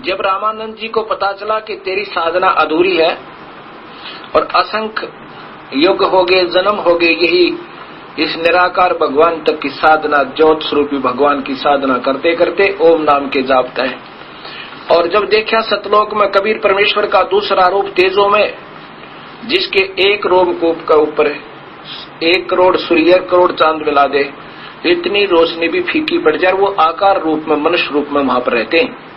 जब रामानंद जी को पता चला कि तेरी साधना अधूरी है और असंख्य युग हो गए, जन्म हो गए, यही इस निराकार भगवान तक की साधना, ज्योत स्वरूपी भगवान की साधना करते करते ओम नाम के जापता है। और जब देखा सतलोक में कबीर परमेश्वर का दूसरा रूप तेजो में, जिसके एक रोमकूप का ऊपर 1 करोड़ सूर्य 1 करोड़ चांद मिला दे, इतनी रोशनी भी फीकी पड़ जाए, वो आकार रूप में, मनुष्य रूप में वहां पर रहते हैं।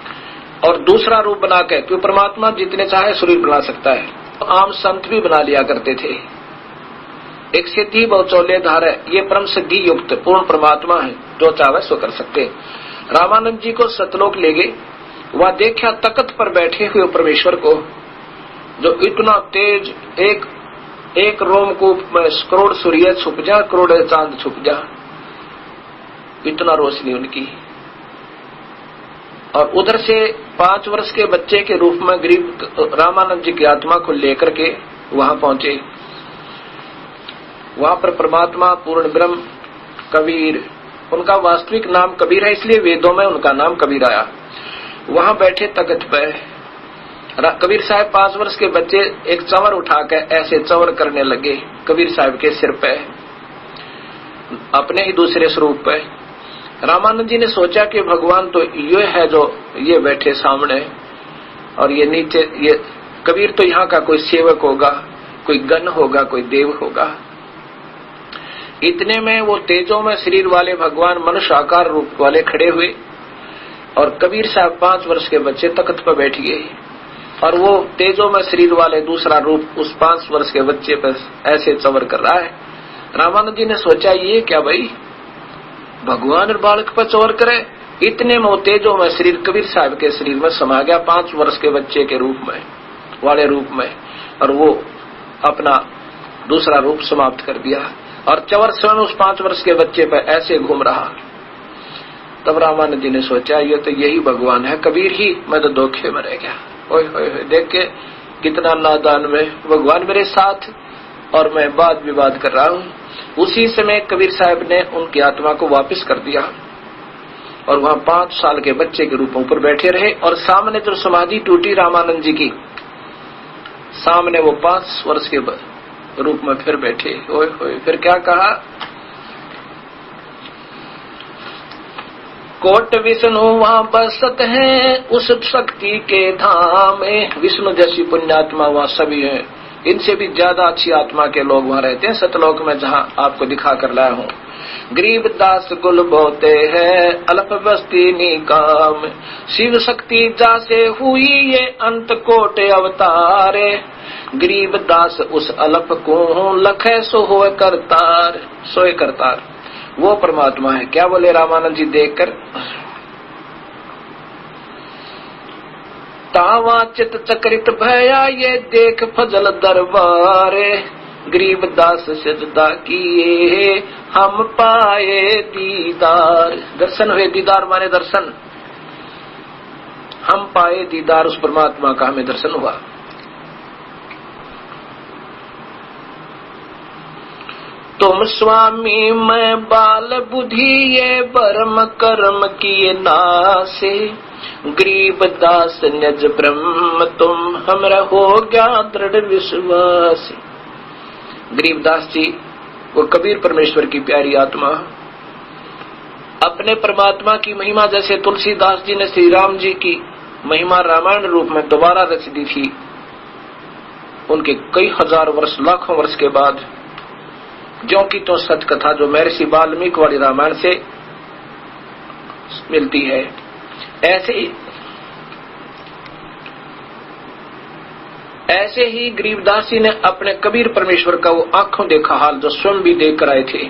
और दूसरा रूप बना के, क्यों परमात्मा जितने चाहे शरीर बना सकता है, तो आम संत भी बना लिया करते थे। एक सिद्धि बहुचौल्य धार है, ये परम सिद्धि युक्त पूर्ण परमात्मा है, जो चाहे सो कर सकते। रामानंद जी को सतलोक ले गए, वहां देखा तख्त पर बैठे हुए परमेश्वर को, जो इतना तेज, एक रोमकूप में करोड़ सूर्य छुप जा, करोड़ चांद छुप जा, इतना रोशनी उनकी। और उधर से 5 वर्ष के बच्चे के रूप में गरीब रामानंद जी की आत्मा को लेकर के वहां पहुंचे। वहां पर परमात्मा पूर्ण ब्रह्म कबीर, उनका वास्तविक नाम कबीर है, इसलिए वेदों में उनका नाम कबीर आया। वहां बैठे तख्त पे कबीर साहब 5 वर्ष के बच्चे एक चंवर उठाकर ऐसे चंवर करने लगे कबीर साहब के सिर पे, अपने ही दूसरे स्वरूप पे। रामानंद जी ने सोचा कि भगवान तो ये है जो ये बैठे सामने, और ये नीचे, ये कबीर तो यहाँ का कोई सेवक होगा, कोई गण होगा, कोई देव होगा। इतने में वो तेजों में शरीर वाले भगवान मनुष्य आकार रूप वाले खड़े हुए, और कबीर साहब 5 वर्ष के बच्चे तख्त पर बैठ गए, और वो तेजों में शरीर वाले दूसरा रूप उस 5 वर्ष के बच्चे पर ऐसे चंवर कर रहा है। रामानंद जी ने सोचा ये क्या भाई, भगवान और बालक पर चौर करे। इतने में तेजों में शरीर कबीर साहब के शरीर में समा गया 5 वर्ष के बच्चे के रूप में, वाले रूप में, और वो अपना दूसरा रूप समाप्त कर दिया, और चवर स्वयं उस 5 वर्ष के बच्चे पर ऐसे घूम रहा। तब रामानंद जी ने सोचा ये तो यही भगवान है, कबीर ही, मैं तो धोखे में रह गया। ओए होए होए, देख के कितना नादान में, भगवान मेरे साथ और मैं वाद विवाद कर रहा हूँ। उसी समय कबीर साहब ने उनकी आत्मा को वापस कर दिया, और वहां 5 साल के बच्चे के रूपों पर बैठे रहे। और सामने जो समाधि टूटी रामानंद जी की, सामने वो 5 वर्ष के रूप में फिर बैठे। ओए होए, फिर क्या कहा, कोट विष्णु वहां बसत है उस शक्ति के धाम में। विष्णु जैसी पुण्यात्मा वहां सभी है, इनसे भी ज्यादा अच्छी आत्मा के लोग वहां रहते हैं सतलोक में, जहां आपको दिखा कर लाया हूँ। गरीब दास कुल बोते है अल्प बस्ती निकाम, शिव शक्ति जासे हुई ये अंत कोटे अवतारे। गरीब दास उस अल्प को लखे सो होए करतार, सोए करतार, वो परमात्मा है। क्या बोले रामानंद जी देखकर, तावा चित चक्रित भया ये देख फजल दरबारे। गरीब दास सजदा किए हम पाए दीदार, दर्शन हुए, दीदार माने दर्शन, हम पाए दीदार, उस परमात्मा का हमें दर्शन हुआ। तुम स्वामी मैं बाल बुद्धि ये बर्म कर्म किए नासे। गरीब दास निज ब्रह्म तुम हमरा हो गया दृढ़ विश्वास। गरीब दास जी वो कबीर परमेश्वर की प्यारी आत्मा, अपने परमात्मा की महिमा जैसे तुलसीदास जी ने श्री राम जी की महिमा रामायण रूप में दोबारा रच दी थी, उनके कई हजार वर्ष, लाखों वर्ष के बाद, जो की तो सच कथा जो महर्षि वाल्मीकि वाली रामायण से मिलती है। ऐसे ही गरीबदास जी ने अपने कबीर परमेश्वर का वो आंखों देखा हाल जो स्वयं भी देख कर आए थे,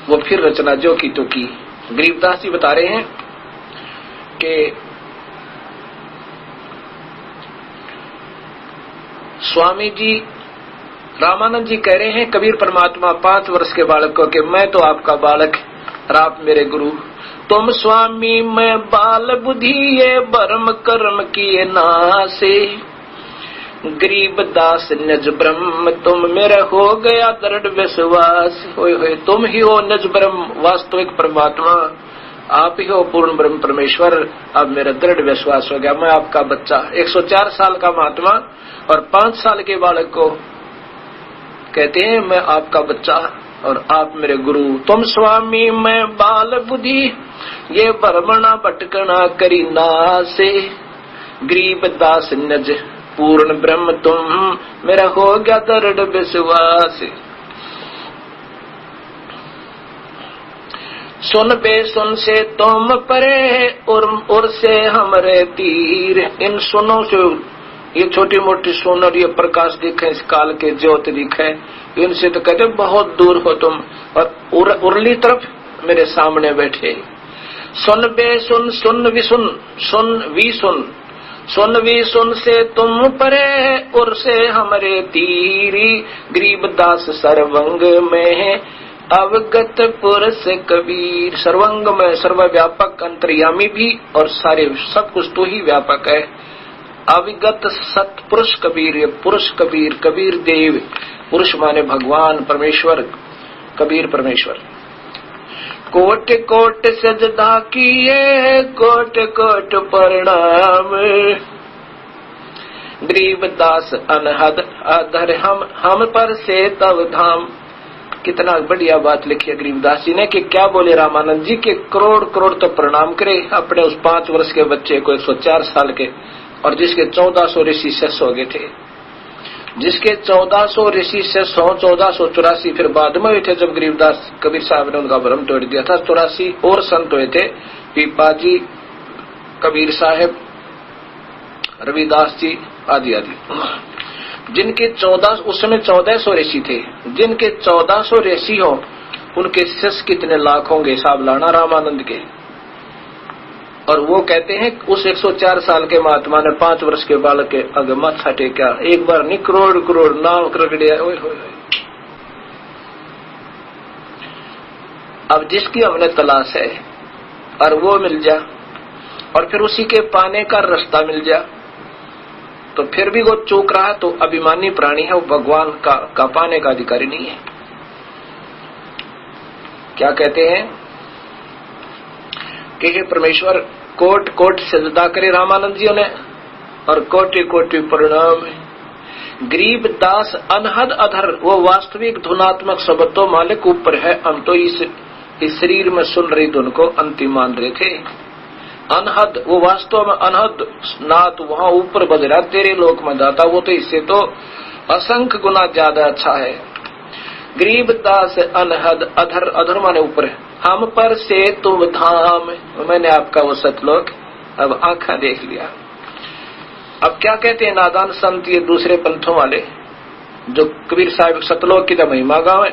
वो फिर रचना जो की तो की। गरीबदास जी बता रहे हैं कि स्वामी जी रामानंद जी कह रहे हैं कबीर परमात्मा 5 वर्ष के बालक को कि मैं तो आपका बालक और आप मेरे गुरु। तुम स्वामी मैं बाल बुद्धि ये बर्म कर्म किए नासे। गरीब दास निज ब्रह्म तुम मेरा हो गया दृढ़ विश्वास। होए होए, तुम ही हो निज ब्रह्म, वास्तविक परमात्मा, आप ही हो पूर्ण ब्रह्म परमेश्वर। अब मेरा दृढ़ विश्वास हो गया, मैं आपका बच्चा। 104 साल का महात्मा और 5 साल के बालक को कहते हैं मैं आपका बच्चा और आप मेरे गुरु। तुम स्वामी मैं बाल बुद्धि, ये भ्रमणा भटकना करी नासे। गरीब दास नज पूर्ण ब्रह्म तुम, मेरा हो गया दृढ़ विश्वास। सुन बे सुन से तुम परे और से हमरे तीर। इन सुनों से ये छोटी मोटी सुन और ये प्रकाश दिखे, इस काल के ज्योति दिखे, इनसे तो कहते बहुत दूर हो तुम और उरली तरफ मेरे सामने बैठे। सुन बे सुन सुन भी सुन सुन भी सुन सुन भी सुन से तुम परे और से हमरे तीरी। गरीब दास सर्वंग में अवगत पुरुष कबीर। सर्वंग में सर्वव्यापक अंतर्यामी भी और सारे सब कुछ तो ही व्यापक है। अविगत सत्पुरुष कबीर, ये पुरुष कबीर, कबीर देव। पुरुष माने भगवान परमेश्वर, कबीर परमेश्वर। कोट कोट सजदा किए कोट कोट प्रणाम। गरीब दास अनहद अधर हम पर से तव धाम। कितना बढ़िया बात लिखी है गरीबदास जी ने कि क्या बोले रामानंद जी के करोड़ करोड़ तो प्रणाम करे अपने उस 5 वर्ष के बच्चे को, 104 साल के, और जिसके 1400 ऋषि शिष्य हो गए थे, जिसके 1400 ऋषि शिष्य 1484 फिर बाद में हुए थे जब गरीबदास कबीर साहब ने उनका भ्रम तोड़ दिया था। 84 और संत हुए थे, पीपाजी, कबीर साहब, रविदास जी आदि आदि, जिनके 14 उस समय 1400 ऋषि थे। जिनके 1400 ऋषि हो उनके शिष्य कितने लाख होंगे, हिसाब लाना रामानंद के। और वो कहते हैं उस 104 साल के महात्मा ने 5 वर्ष के बालक के आगे माथा टेका। एक बार नहीं करोड़ करोड़ नाम कर दिया। अब जिसकी हमने तलाश है और वो मिल जा और फिर उसी के पाने का रास्ता मिल जा तो फिर भी वो चूक रहा तो अभिमानी प्राणी है, वो भगवान का पाने का अधिकारी नहीं है। क्या कहते हैं कि हे परमेश्वर कोट कोट सजदा करे रामानंद जी ने और कोटि कोटि प्रणाम। गरीब दास अनहद अधर, वो वास्तविक धुनात्मक शब्द तो मालिक ऊपर है, हम तो इस शरीर में सुन रही धुन को अंतिम मान रहे थे। अनहद वो वास्तव में अनहद नाथ वहां ऊपर बज रहा, तेरे लोक में दाता, वो तो इससे तो असंख्य गुना ज्यादा अच्छा है। गरीब दास अनहद अधर, अधर माने ऊपर है, हम पर से तुम धाम। मैंने आपका वो सतलोक अब आंखा देख लिया। अब क्या कहते हैं नादान संत, ये दूसरे पंथों वाले जो कबीर साहब सतलोक की तो महिमा गावे,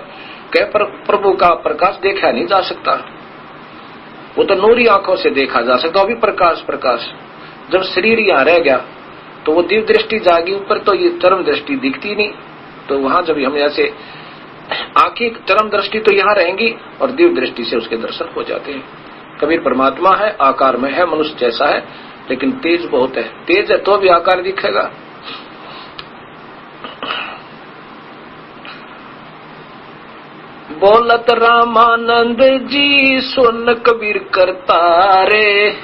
कह पर प्रभु का प्रकाश देखा नहीं जा सकता, वो तो नूरी आंखों से देखा जा सकता। अभी प्रकाश प्रकाश, जब शरीर यहाँ रह गया तो वो दिव्य दृष्टि जागी ऊपर, तो ये चरम दृष्टि दिखती नहीं। तो वहां जब हम ऐसे आंखी चरम दृष्टि तो यहाँ रहेंगी और दिव्य दृष्टि से उसके दर्शन हो जाते हैं। कबीर परमात्मा है, आकार में है, मनुष्य जैसा है, लेकिन तेज बहुत है। तेज है तो भी आकार दिखेगा। बोलत रामानंद जी सुन कबीर करतारे।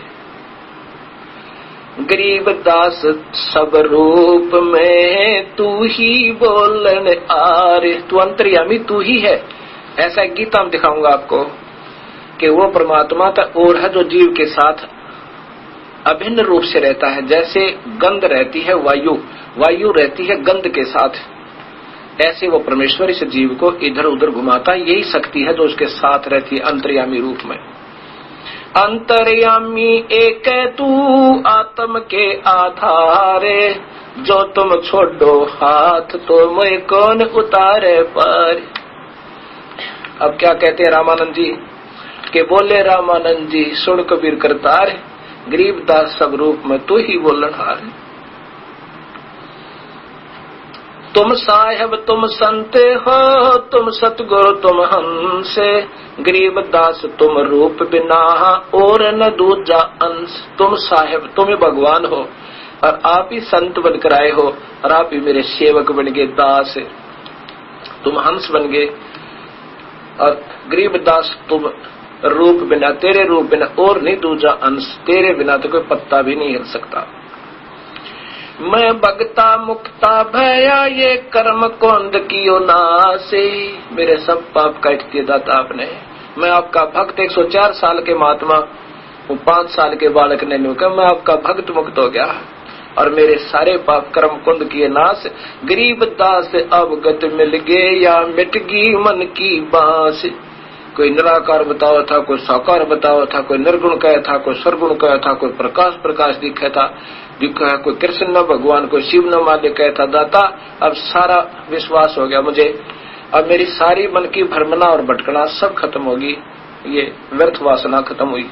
गरीब दास सब रूप में तू ही बोलन आरे। तू अंतर्यामी तू ही है, ऐसा गीता में दिखाऊंगा आपको कि वो परमात्मा था और है जो जीव के साथ अभिन्न रूप से रहता है। जैसे गंध रहती है वायु, वायु रहती है गंध के साथ, ऐसे वो परमेश्वर इस जीव को इधर उधर घुमाता है। यही शक्ति है जो उसके साथ रहती है अंतर्यामी रूप में। अंतर्यामी एक तू आत्म के आधारे, जो तुम छोड़ो हाथ तो मैं कौन उतारे पर। अब क्या कहते हैं रामानंद जी के बोले रामानंद जी सुन कबीर करतार। गरीब दास सब रूप में तू ही बोलनहार। तुम साहेब तुम संत हो, तुम सतगुरु तुम हंस। गरीब दास तुम रूप बिना और न दूजा अंश। तुम साहेब तुम ही भगवान हो और आप ही संत बनकर आए हो और आप ही मेरे सेवक बन गए दास, तुम हंस बन गए। और गरीब दास तुम रूप बिना, तेरे रूप बिना और नहीं दूजा अंश, तेरे बिना तो कोई पत्ता भी नहीं हिल सकता। मैं भगता मुक्ता भया ये कर्म कोंद कियो नासे, मेरे सब पाप काट दिए दाता आपने। मैं आपका भक्त, 104 साल के महात्मा, वो 5 साल के बालक ने नहीं कहा मैं आपका भक्त मुक्त हो गया और मेरे सारे पाप कर्म कुंद किए नाश। गरीब दास अवगत मिल गए या मिट गई मन की बांस। कोई निराकार बताओ था, कोई साकार बताओ था, कोई निर्गुण कहा था, कोई सरगुण कहा था, कोई प्रकाश प्रकाश दिखा था, दिखा, कोई कृष्ण न भगवान, कोई शिव न मालिक कहा था। दाता अब सारा विश्वास हो गया मुझे, अब मेरी सारी मन की भ्रमणा और भटकना सब खत्म होगी, ये व्यर्थ वासना खत्म हुई।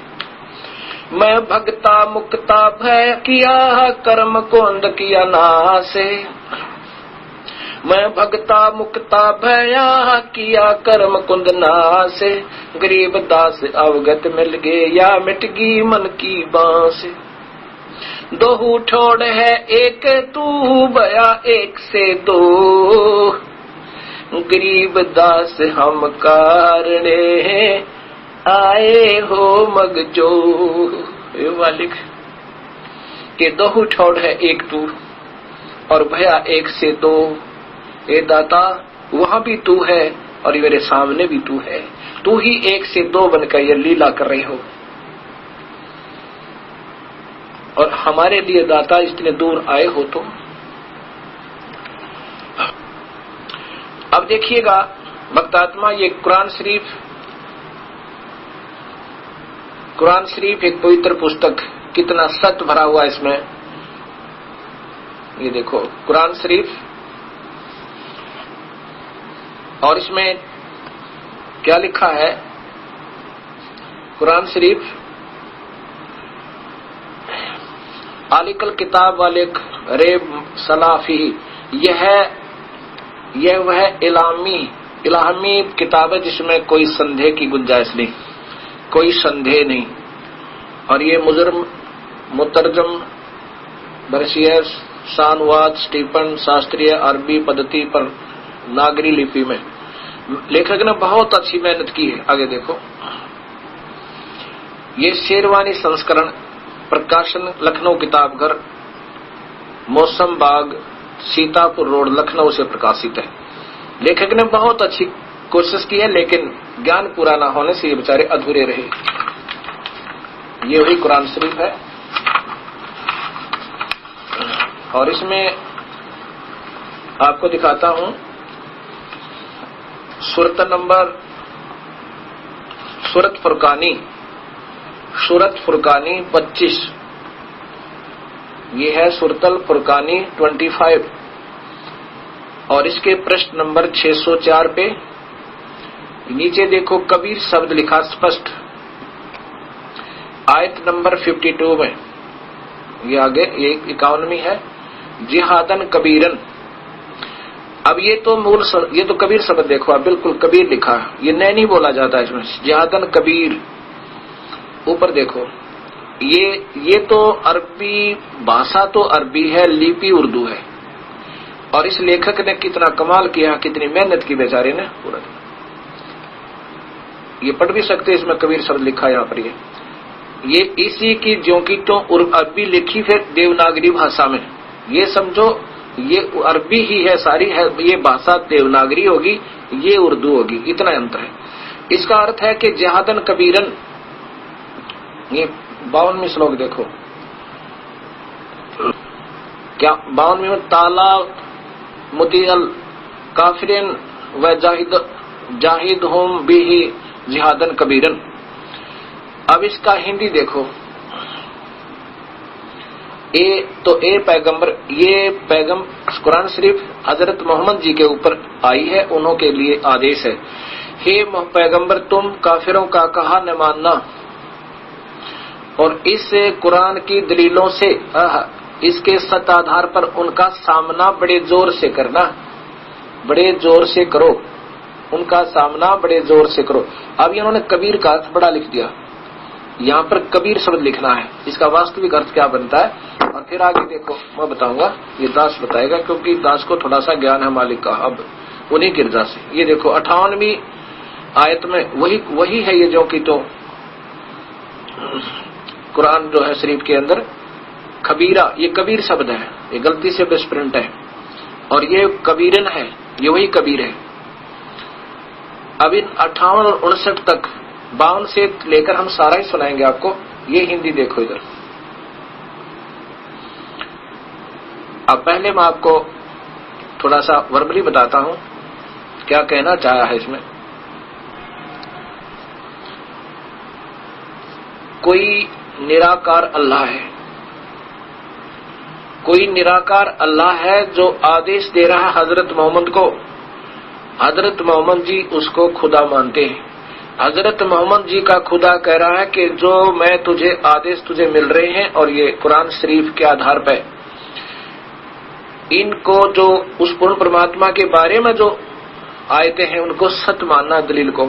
मैं भगता मुक्ता भय किया कर्म कोंद किया नासे। मैं भगता मुक्ता भया किया कर्म कुंद नासे। गरीब दास अवगत मिल गए या मिट गई मन की बांस। दोहू छोड़ है एक तू भया एक से दो। गरीब दास हम कारणे आए हो मगजो। मालिक के दोहू छोड़ है एक तू और भया एक से दो। ए दाता वहां भी तू है और मेरे सामने भी तू है, तू ही एक से दो बनकर ये लीला कर रहे हो। और हमारे लिए दाता इतने दूर आए हो तो अब देखिएगा भक्तात्मा, ये कुरान शरीफ एक पवित्र पुस्तक, कितना सत्य भरा हुआ इसमें। ये देखो कुरान शरीफ, और इसमें क्या लिखा है। कुरान शरीफ आलिकल किताब वाले रे सलाफी, यह वह इलामी किताब है जिसमें कोई संदेह की गुंजाइश नहीं, कोई संदेह नहीं। और ये मुतरजम बरसियर शानवाद स्टीफन शास्त्रीय अरबी पद्धति पर नागरी लिपि में लेखक ने बहुत अच्छी मेहनत की है। आगे देखो, ये शेरवानी संस्करण, प्रकाशन लखनऊ किताबघर, मौसम बाग, सीतापुर रोड, लखनऊ से प्रकाशित है। लेखक ने बहुत अच्छी कोशिश की है, लेकिन ज्ञान पूरा ना होने से ये बेचारे अधूरे रहे। ये वही कुरान शरीफ है और इसमें आपको दिखाता हूं सूरत फुरकानी 25, ये है सूरतल फुरकानी 25 और इसके प्रश्न नंबर 604 पे नीचे देखो कबीर शब्द लिखा स्पष्ट, आयत नंबर 52 में। ये आगे ये 51 है, जिहादन कबीरन। अब ये तो कबीर शब्द देखो आप, बिल्कुल कबीर लिखा, ये नहीं बोला जाता इसमें, जिहादन कबीर। ऊपर देखो, ये तो अरबी भाषा तो अरबी है, लिपि उर्दू है। और इस लेखक ने कितना कमाल किया, कितनी मेहनत की बेचारे ने। पूरा ये पढ़ भी सकते, इसमें कबीर शब्द लिखा है यहाँ पर। ये इसी की ज्यों की तो अरबी लिखी फिर देवनागरी भाषा में। ये समझो ये अरबी ही है सारी है, ये भाषा देवनागरी होगी, ये उर्दू होगी, इतना अंतर है। इसका अर्थ है कि जिहादन कबीरन। ये 52वें श्लोक देखो क्या, 52वें में ताला मुतियल काफिरिन व जाहिद होम भी जिहादन कबीरन। अब इसका हिंदी देखो, ए पैगंबर, ये कुरान शरीफ हजरत मोहम्मद जी के ऊपर आई है, उन्हों के लिए आदेश है। हे पैगंबर, तुम काफिरों का कहा न मानना और इस कुरान की दलीलों से इसके सत्य आधार पर उनका सामना बड़े जोर से करना, बड़े जोर से करो, उनका सामना बड़े जोर से करो। अब इन्होंने कबीर का अर्थ बड़ा लिख दिया, यहाँ पर कबीर शब्द लिखना है, इसका वास्तविक अर्थ क्या बनता है। और फिर आगे देखो, मैं बताऊंगा, ये दास बताएगा, क्योंकि दास को थोड़ा सा ज्ञान है मालिक का, अब उन्हीं गिरजा से। ये देखो 58वीं आयत में वही है, ये जो कि तो कुरान जो है शरीफ के अंदर खबीरा, ये कबीर शब्द है, ये गलती से मिसप्रिंट है और ये कबीरन है, ये वही कबीर है। अब इन 58 और 59 तक 52 से लेकर हम सारा ही सुनाएंगे आपको। ये हिंदी देखो इधर। अब पहले मैं आपको थोड़ा सा वर्बली बताता हूं क्या कहना चाहा है इसमें। कोई निराकार अल्लाह है, कोई निराकार अल्लाह है जो आदेश दे रहा है हजरत मोहम्मद को। हजरत मोहम्मद जी उसको खुदा मानते हैं। हजरत मोहम्मद जी का खुदा कह रहा है कि जो मैं तुझे आदेश तुझे मिल रहे हैं और ये कुरान शरीफ के आधार पर इनको जो उस पूर्ण परमात्मा के बारे में जो आयते हैं उनको सत्य मानना दलील को,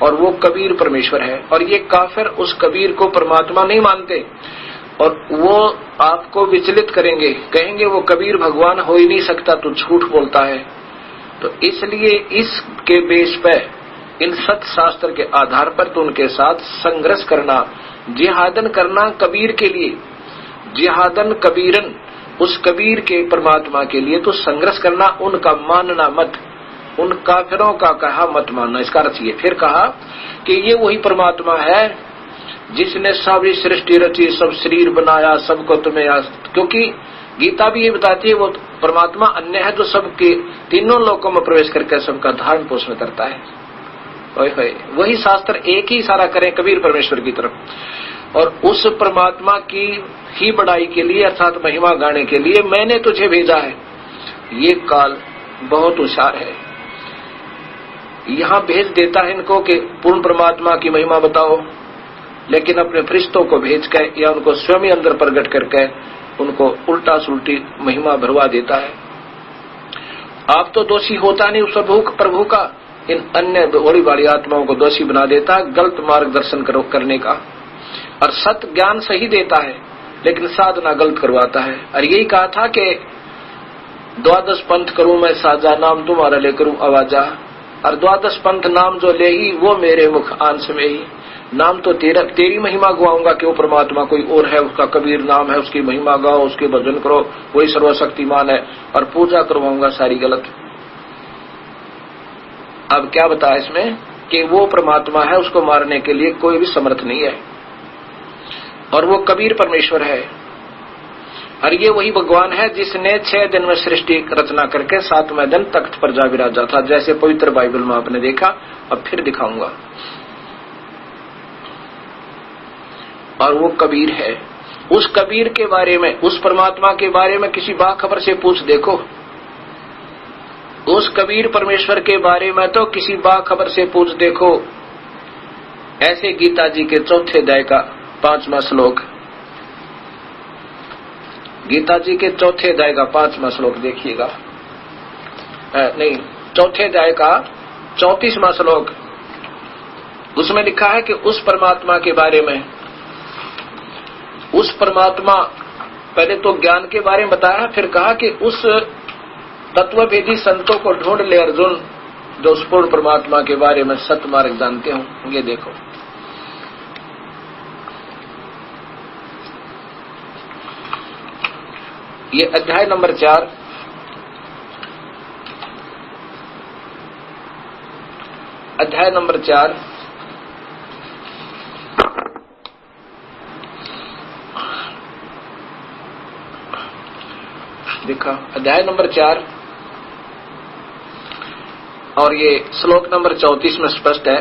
और वो कबीर परमेश्वर है। और ये काफिर उस कबीर को परमात्मा नहीं मानते और वो आपको विचलित करेंगे, कहेंगे वो कबीर भगवान हो ही नहीं सकता, तो झूठ बोलता है। तो इसलिए इसके बेस पर इन सत्य शास्त्र के आधार पर तो उनके साथ संघर्ष करना, जिहादन करना कबीर के लिए, जिहादन कबीरन उस कबीर के परमात्मा के लिए तो संघर्ष करना, उनका मानना मत, उन काफिरों का कहा मत मानना। इसका अर्थ ये फिर कहा कि ये वही परमात्मा है जिसने सारी सृष्टि रची, सब शरीर बनाया, सबको तुम्हें, क्योंकि गीता भी ये बताती है वो परमात्मा अन्य है जो सबके तीनों लोकों में प्रवेश करके सबका धारण पोषण करता है। वही शास्त्र एक ही इशारा करें कबीर परमेश्वर की तरफ। और उस परमात्मा की ही बड़ाई के लिए अर्थात महिमा गाने के लिए मैंने तुझे भेजा है। ये काल बहुत होशियार है, यहां भेज देता है इनको कि पूर्ण परमात्मा की महिमा बताओ, लेकिन अपने फरिश्तों को भेज कर या उनको स्वयं अंदर प्रकट करके उनको उल्टा सुल्टी महिमा भरवा देता है। आप तो दोषी होता नहीं उस प्रभु का, इन अन्य बड़ी बड़ी आत्माओं को दोषी बना देता है गलत मार्गदर्शन करने का। और सत्य ज्ञान सही देता है लेकिन साधना गलत करवाता है। और यही कहा था कि 12 पंथ करूं मैं साजा, नाम तुम्हारा ले करूं आवाजा। और 12 पंथ नाम जो ले ही वो मेरे मुख आंस में ही, नाम तो तेरी महिमा गवाऊंगा कि वो परमात्मा कोई और है, उसका कबीर नाम है, उसकी महिमा गाओ, उसके भजन करो, वही सर्वशक्तिमान है, और पूजा करवाऊंगा सारी गलत। अब क्या बताया इसमें कि वो परमात्मा है, उसको मारने के लिए कोई भी समर्थ नहीं है, और वो कबीर परमेश्वर है। और ये वही भगवान है जिसने 6 दिन में सृष्टि रचना करके 7वें दिन तख्त पर जा विराजा था, जैसे पवित्र बाइबल में आपने देखा। अब फिर दिखाऊंगा। और वो कबीर है। उस कबीर के बारे में, उस परमात्मा के बारे में किसी बाखबर से पूछ देखो। उस कबीर परमेश्वर के बारे में तो किसी बाखबर से पूछ देखो। ऐसे गीता जी के 4थे अध्याय का 5वां श्लोक, गीता जी के 4थे अध्याय का 5वां श्लोक देखिएगा। नहीं, 4थे अध्याय का 34वां श्लोक, उसमें लिखा है कि उस परमात्मा के बारे में, उस परमात्मा, पहले तो ज्ञान के बारे में बताया, फिर कहा कि उस तत्वभेदी संतों को ढूंढ ले अर्जुन जो उस पूर्ण परमात्मा के बारे में सत्य मार्ग जानते हो। ये देखो, ये अध्याय नंबर 4, अध्याय नंबर 4 देखा, अध्याय नंबर 4 और ये श्लोक नंबर 34 में स्पष्ट है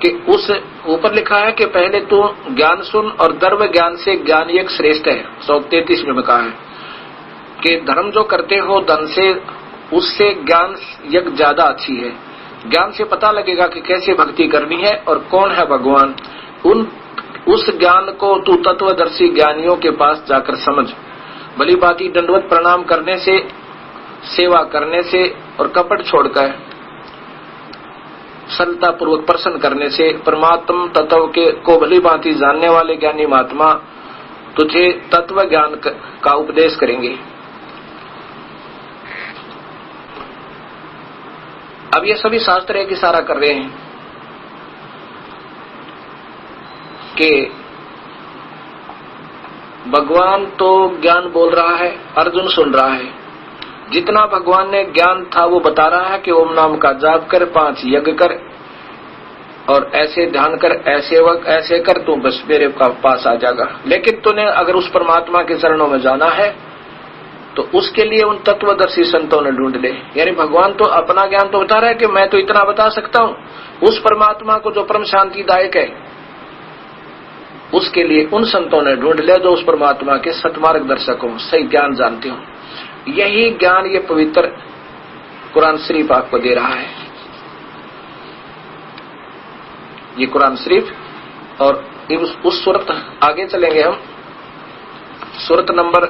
कि उस ऊपर लिखा है कि पहले तू ज्ञान सुन और धर्म ज्ञान से ज्ञान एक श्रेष्ठ है। 133 में कहा है कि धर्म जो करते हो धन से, उससे ज्ञान यज्ञ ज्यादा अच्छी है। ज्ञान से पता लगेगा कि कैसे भक्ति करनी है और कौन है भगवान। उस ज्ञान को तू तत्वदर्शी ज्ञानियों के पास जाकर समझ। भली भांति दंडवत प्रणाम करने से, सेवा करने से और कपट छोड़कर सरलता पूर्वक प्रसन्न करने से परमात्म तत्व के को भली भांति जानने वाले ज्ञानी महात्मा तुझे तत्व ज्ञान का उपदेश करेंगे। अब ये सभी शास्त्र एक इशारा कर रहे हैं कि भगवान तो ज्ञान बोल रहा है, अर्जुन सुन रहा है। जितना भगवान ने ज्ञान था वो बता रहा है कि ओम नाम का जाप कर, 5 यज्ञ कर और ऐसे ध्यान कर, ऐसे वक्त ऐसे कर, तू बस मेरे पास आ जाएगा। लेकिन तूने अगर उस परमात्मा के चरणों में जाना है तो उसके लिए उन तत्वदर्शी संतों ने ढूंढ ले। यानी भगवान तो अपना ज्ञान तो बता रहा है कि मैं तो इतना बता सकता हूं, उस परमात्मा को जो परम शांतिदायक है उसके लिए उन संतों ने ढूंढ ले जो उस परमात्मा के सतमार्ग दर्शक हो, सही ज्ञान जानते हो। यही ज्ञान ये पवित्र कुरान शरीफ आपको दे रहा है। ये कुरान शरीफ और उस सूरत आगे चलेंगे हम, सूरत नंबर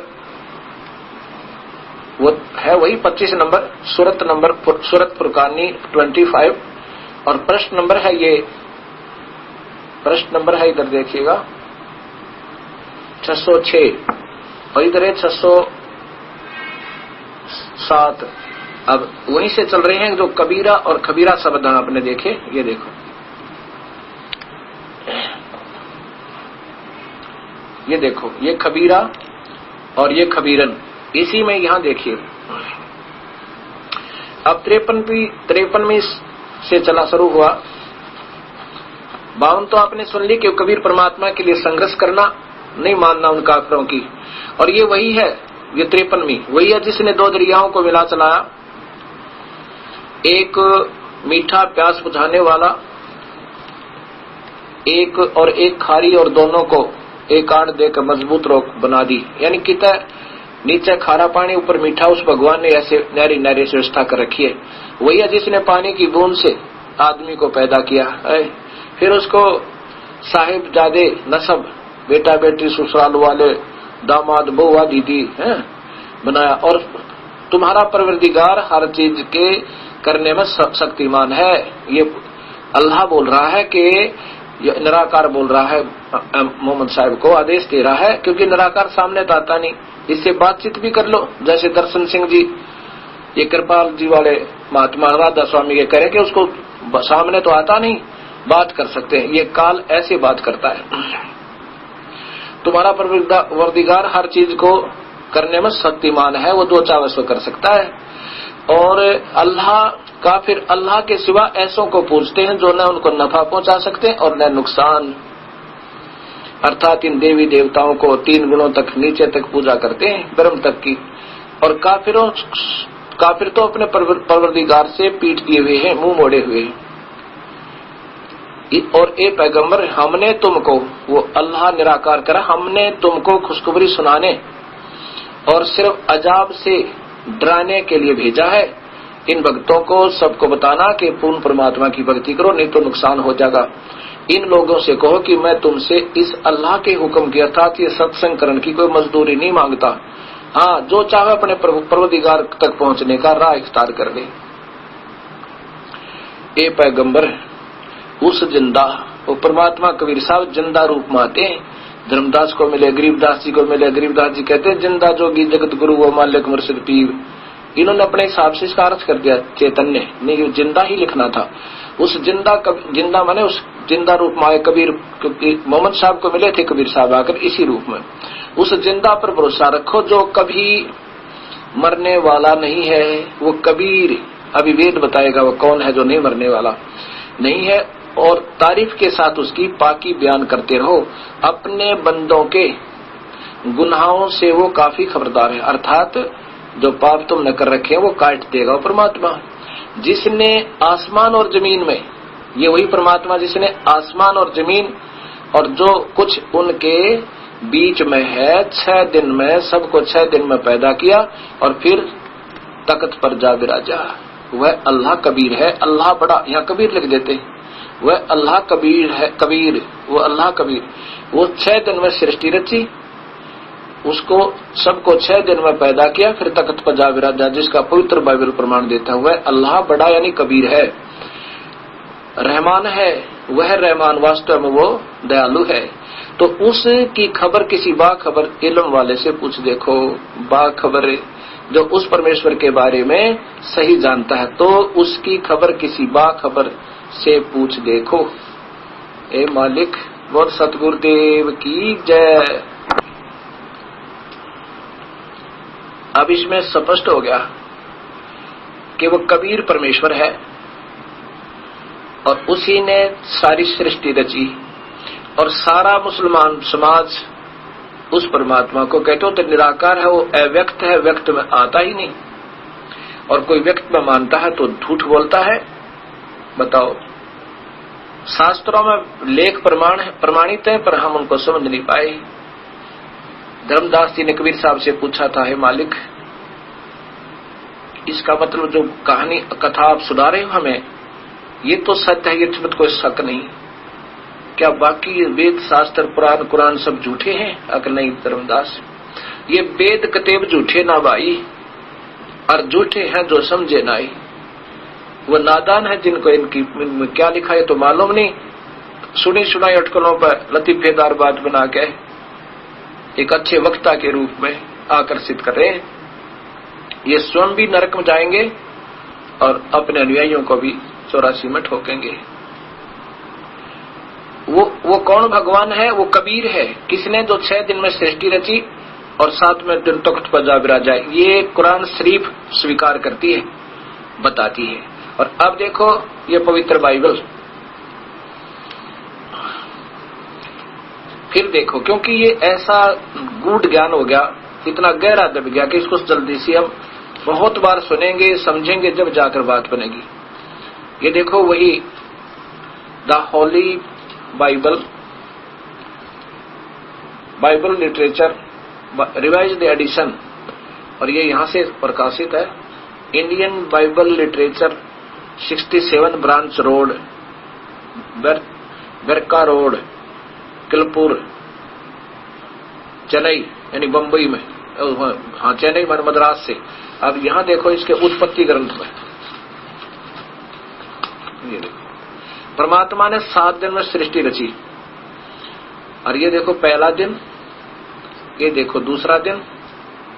वो है वही 25 नंबर, सूरत फुरकानी 25 और प्रश्न नंबर है ये, प्रश्न नंबर है इधर देखिएगा 606 और इधर है 607। अब वहीं से चल रहे हैं जो कबीरा और खबीरा शब्द आपने देखे, ये देखो ये खबीरा और ये खबीरन, इसी में यहां देखिए। अब 53वीं से चला शुरू हुआ। 52 तो आपने सुन ली कि कबीर परमात्मा के लिए संघर्ष करना, नहीं मानना उन काफिरों की, और ये वही है, ये 53वीं वही है जिसने 2 दरियाओं को मिला चलाया, एक मीठा प्यास बुझाने वाला एक खारी, और दोनों को एक आड़ देकर मजबूत रोक बना दी। यानी कितना नीचे खारा पानी ऊपर मीठा, उस भगवान ने ऐसे नारी नारी से व्यवस्था कर रखी है। वही है जिसने पानी की बूंद से आदमी को पैदा किया, फिर उसको साहिबजादे नसब, बेटा बेटी ससुराल वाले, दामाद बउआ दीदी बनाया। और तुम्हारा परवरदिगार हर चीज के करने में शक्तिमान है। ये अल्लाह बोल रहा है कि निराकार बोल रहा है, मोहम्मद साहब को आदेश दे रहा है, क्योंकि निराकार सामने तो आता नहीं, इससे बातचीत भी कर लो। जैसे दर्शन सिंह जी, ये कृपाल जी वाले महात्मा राधा स्वामी ये करें कि उसको सामने तो आता नहीं, बात कर सकते हैं, ये काल ऐसे बात करता है। तुम्हारा परवरदिगार हर चीज को करने में शक्तिमान है, वो 2 चाव सो कर सकता है। और अल्लाह काफिर अल्लाह के सिवा ऐसों को पूजते हैं जो न उनको नफा पहुंचा सकते हैं और न नुकसान, अर्थात इन देवी देवताओं को 3 गुणों तक नीचे तक पूजा करते हैं, ब्रह्म तक की। और काफिर तो अपने परवरदिगार से पीठ दिए हुए हैं, मुंह मोड़े हुए हैं। और ए पैगंबर, हमने तुमको, वो अल्लाह निराकार करा, हमने तुमको खुशखबरी सुनाने और सिर्फ अजाब से डराने के लिए भेजा है। इन भक्तों को सबको बताना कि पूर्ण परमात्मा की भक्ति करो, नहीं तो नुकसान हो जाएगा। इन लोगों से कहो कि मैं तुमसे इस अल्लाह के हुक्म की अर्थात ये सत्संग करने की कोई मजदूरी नहीं मांगता। हाँ, जो चाहे अपने परवरदिगार तक पहुंचने का राह इख्तियार कर ले। ए पैगंबर, उस जिंदा, वो परमात्मा कबीर साहब जिंदा रूप में आते हैं। धर्मदास को मिले, गरीबदास जी को मिले। गरीबदास जी कहते हैं जिंदा जोगी जगत गुरु वो मालिक मुर्शिद पीर। इन्होंने अपने हिसाब से इसका अर्थ कर दिया चैतन्य, नहीं जिंदा ही लिखना था। उस जिंदा माने उस जिंदा रूप में आए कबीर, क्योंकि मोहम्मद साहब को मिले थे कबीर साहब आकर इसी रूप में। उस जिंदा पर भरोसा रखो जो कभी मरने वाला नहीं है, वो कबीर। अभी वेद बताएगा वो कौन है जो नहीं मरने वाला नहीं है। और तारीफ के साथ उसकी पाकी बयान करते रहो। अपने बंदों के गुनाहों से वो काफी खबरदार है, अर्थात जो पाप तुमने कर रखे हैं वो काट देगा। परमात्मा जिसने आसमान और जमीन में, ये वही परमात्मा जिसने आसमान और जमीन और जो कुछ उनके बीच में है 6 दिन में, सबको 6 दिन में पैदा किया और फिर तख्त पर जा विराजा। वह अल्लाह कबीर है। अल्लाह बड़ा, यहाँ कबीर लिख देते, वह अल्लाह कबीर है। कबीर, वो अल्लाह कबीर, वो 6 दिन में सृष्टि रची, उसको सबको 6 दिन में पैदा किया, फिर तख्त पर जा विराजा, जिसका पवित्र बाइबल प्रमाण देता है। वह अल्लाह बड़ा यानी कबीर है। रहमान है, वह रहमान वास्तव में वो दयालु है। तो उसकी खबर किसी बाखबर इल्म वाले से पूछ देखो। बाखबर जो उस परमेश्वर के बारे में सही जानता है, तो उसकी खबर किसी बाखबर से पूछ देखो। ए मालिक, बोल सतगुरुदेव की जय। अब इसमें स्पष्ट हो गया कि वो कबीर परमेश्वर है और उसी ने सारी सृष्टि रची और सारा मुसलमान समाज उस परमात्मा को कहते हो तो निराकार है, वो अव्यक्त है, व्यक्त में आता ही नहीं। और कोई व्यक्त में मानता है तो झूठ बोलता है। बताओ, शास्त्रों में लेख प्रमाणित है पर हम उनको समझ नहीं पाए। धर्मदास जी ने कबीर साहब से पूछा था, हे मालिक, इसका मतलब जो कहानी कथा आप सुना रहे हो हमें, ये तो सत्य है, ये इसमें कोई शक नहीं, क्या बाकी वेद शास्त्र पुराण कुरान सब झूठे हैं? अगर नहीं धर्मदास, ये वेद कतेब झूठे ना भाई, और झूठे हैं जो समझे नाई। वो नादान है जिनको इनकी क्या लिखा है तो मालूम नहीं, सुनी सुनाई अटकलों पर लतीफेदार बात बना के एक अच्छे वक्ता के रूप में आकर्षित कर रहे हैं। ये स्वयं भी नरक में जाएंगे और अपने अनुयायियों को भी 84 में ठोकेंगे। वो कौन भगवान है? वो कबीर है, किसने जो 6 दिन में सृष्टि रची और 7वें दिन तख्त पर जा विराजा। ये कुरान शरीफ स्वीकार करती है, बताती है। और अब देखो ये पवित्र बाइबल, फिर देखो, क्योंकि ये ऐसा गूढ़ ज्ञान हो गया, इतना गहरा दब गया कि इसको जल्दी से हम बहुत बार सुनेंगे, समझेंगे, जब जाकर बात बनेगी। ये देखो वही the holy bible literature revised edition, और ये यहां से प्रकाशित है। Indian bible literature 67 branch road, Berka road, Kilpur, Chennai, यानी बंबई में। हाँ, चेन्नई मद्रास से। अब यहां देखो इसके उत्पत्ति ग्रंथ में, ये देखो परमात्मा ने 7 दिन में सृष्टि रची। और ये देखो पहला दिन, ये देखो दूसरा दिन,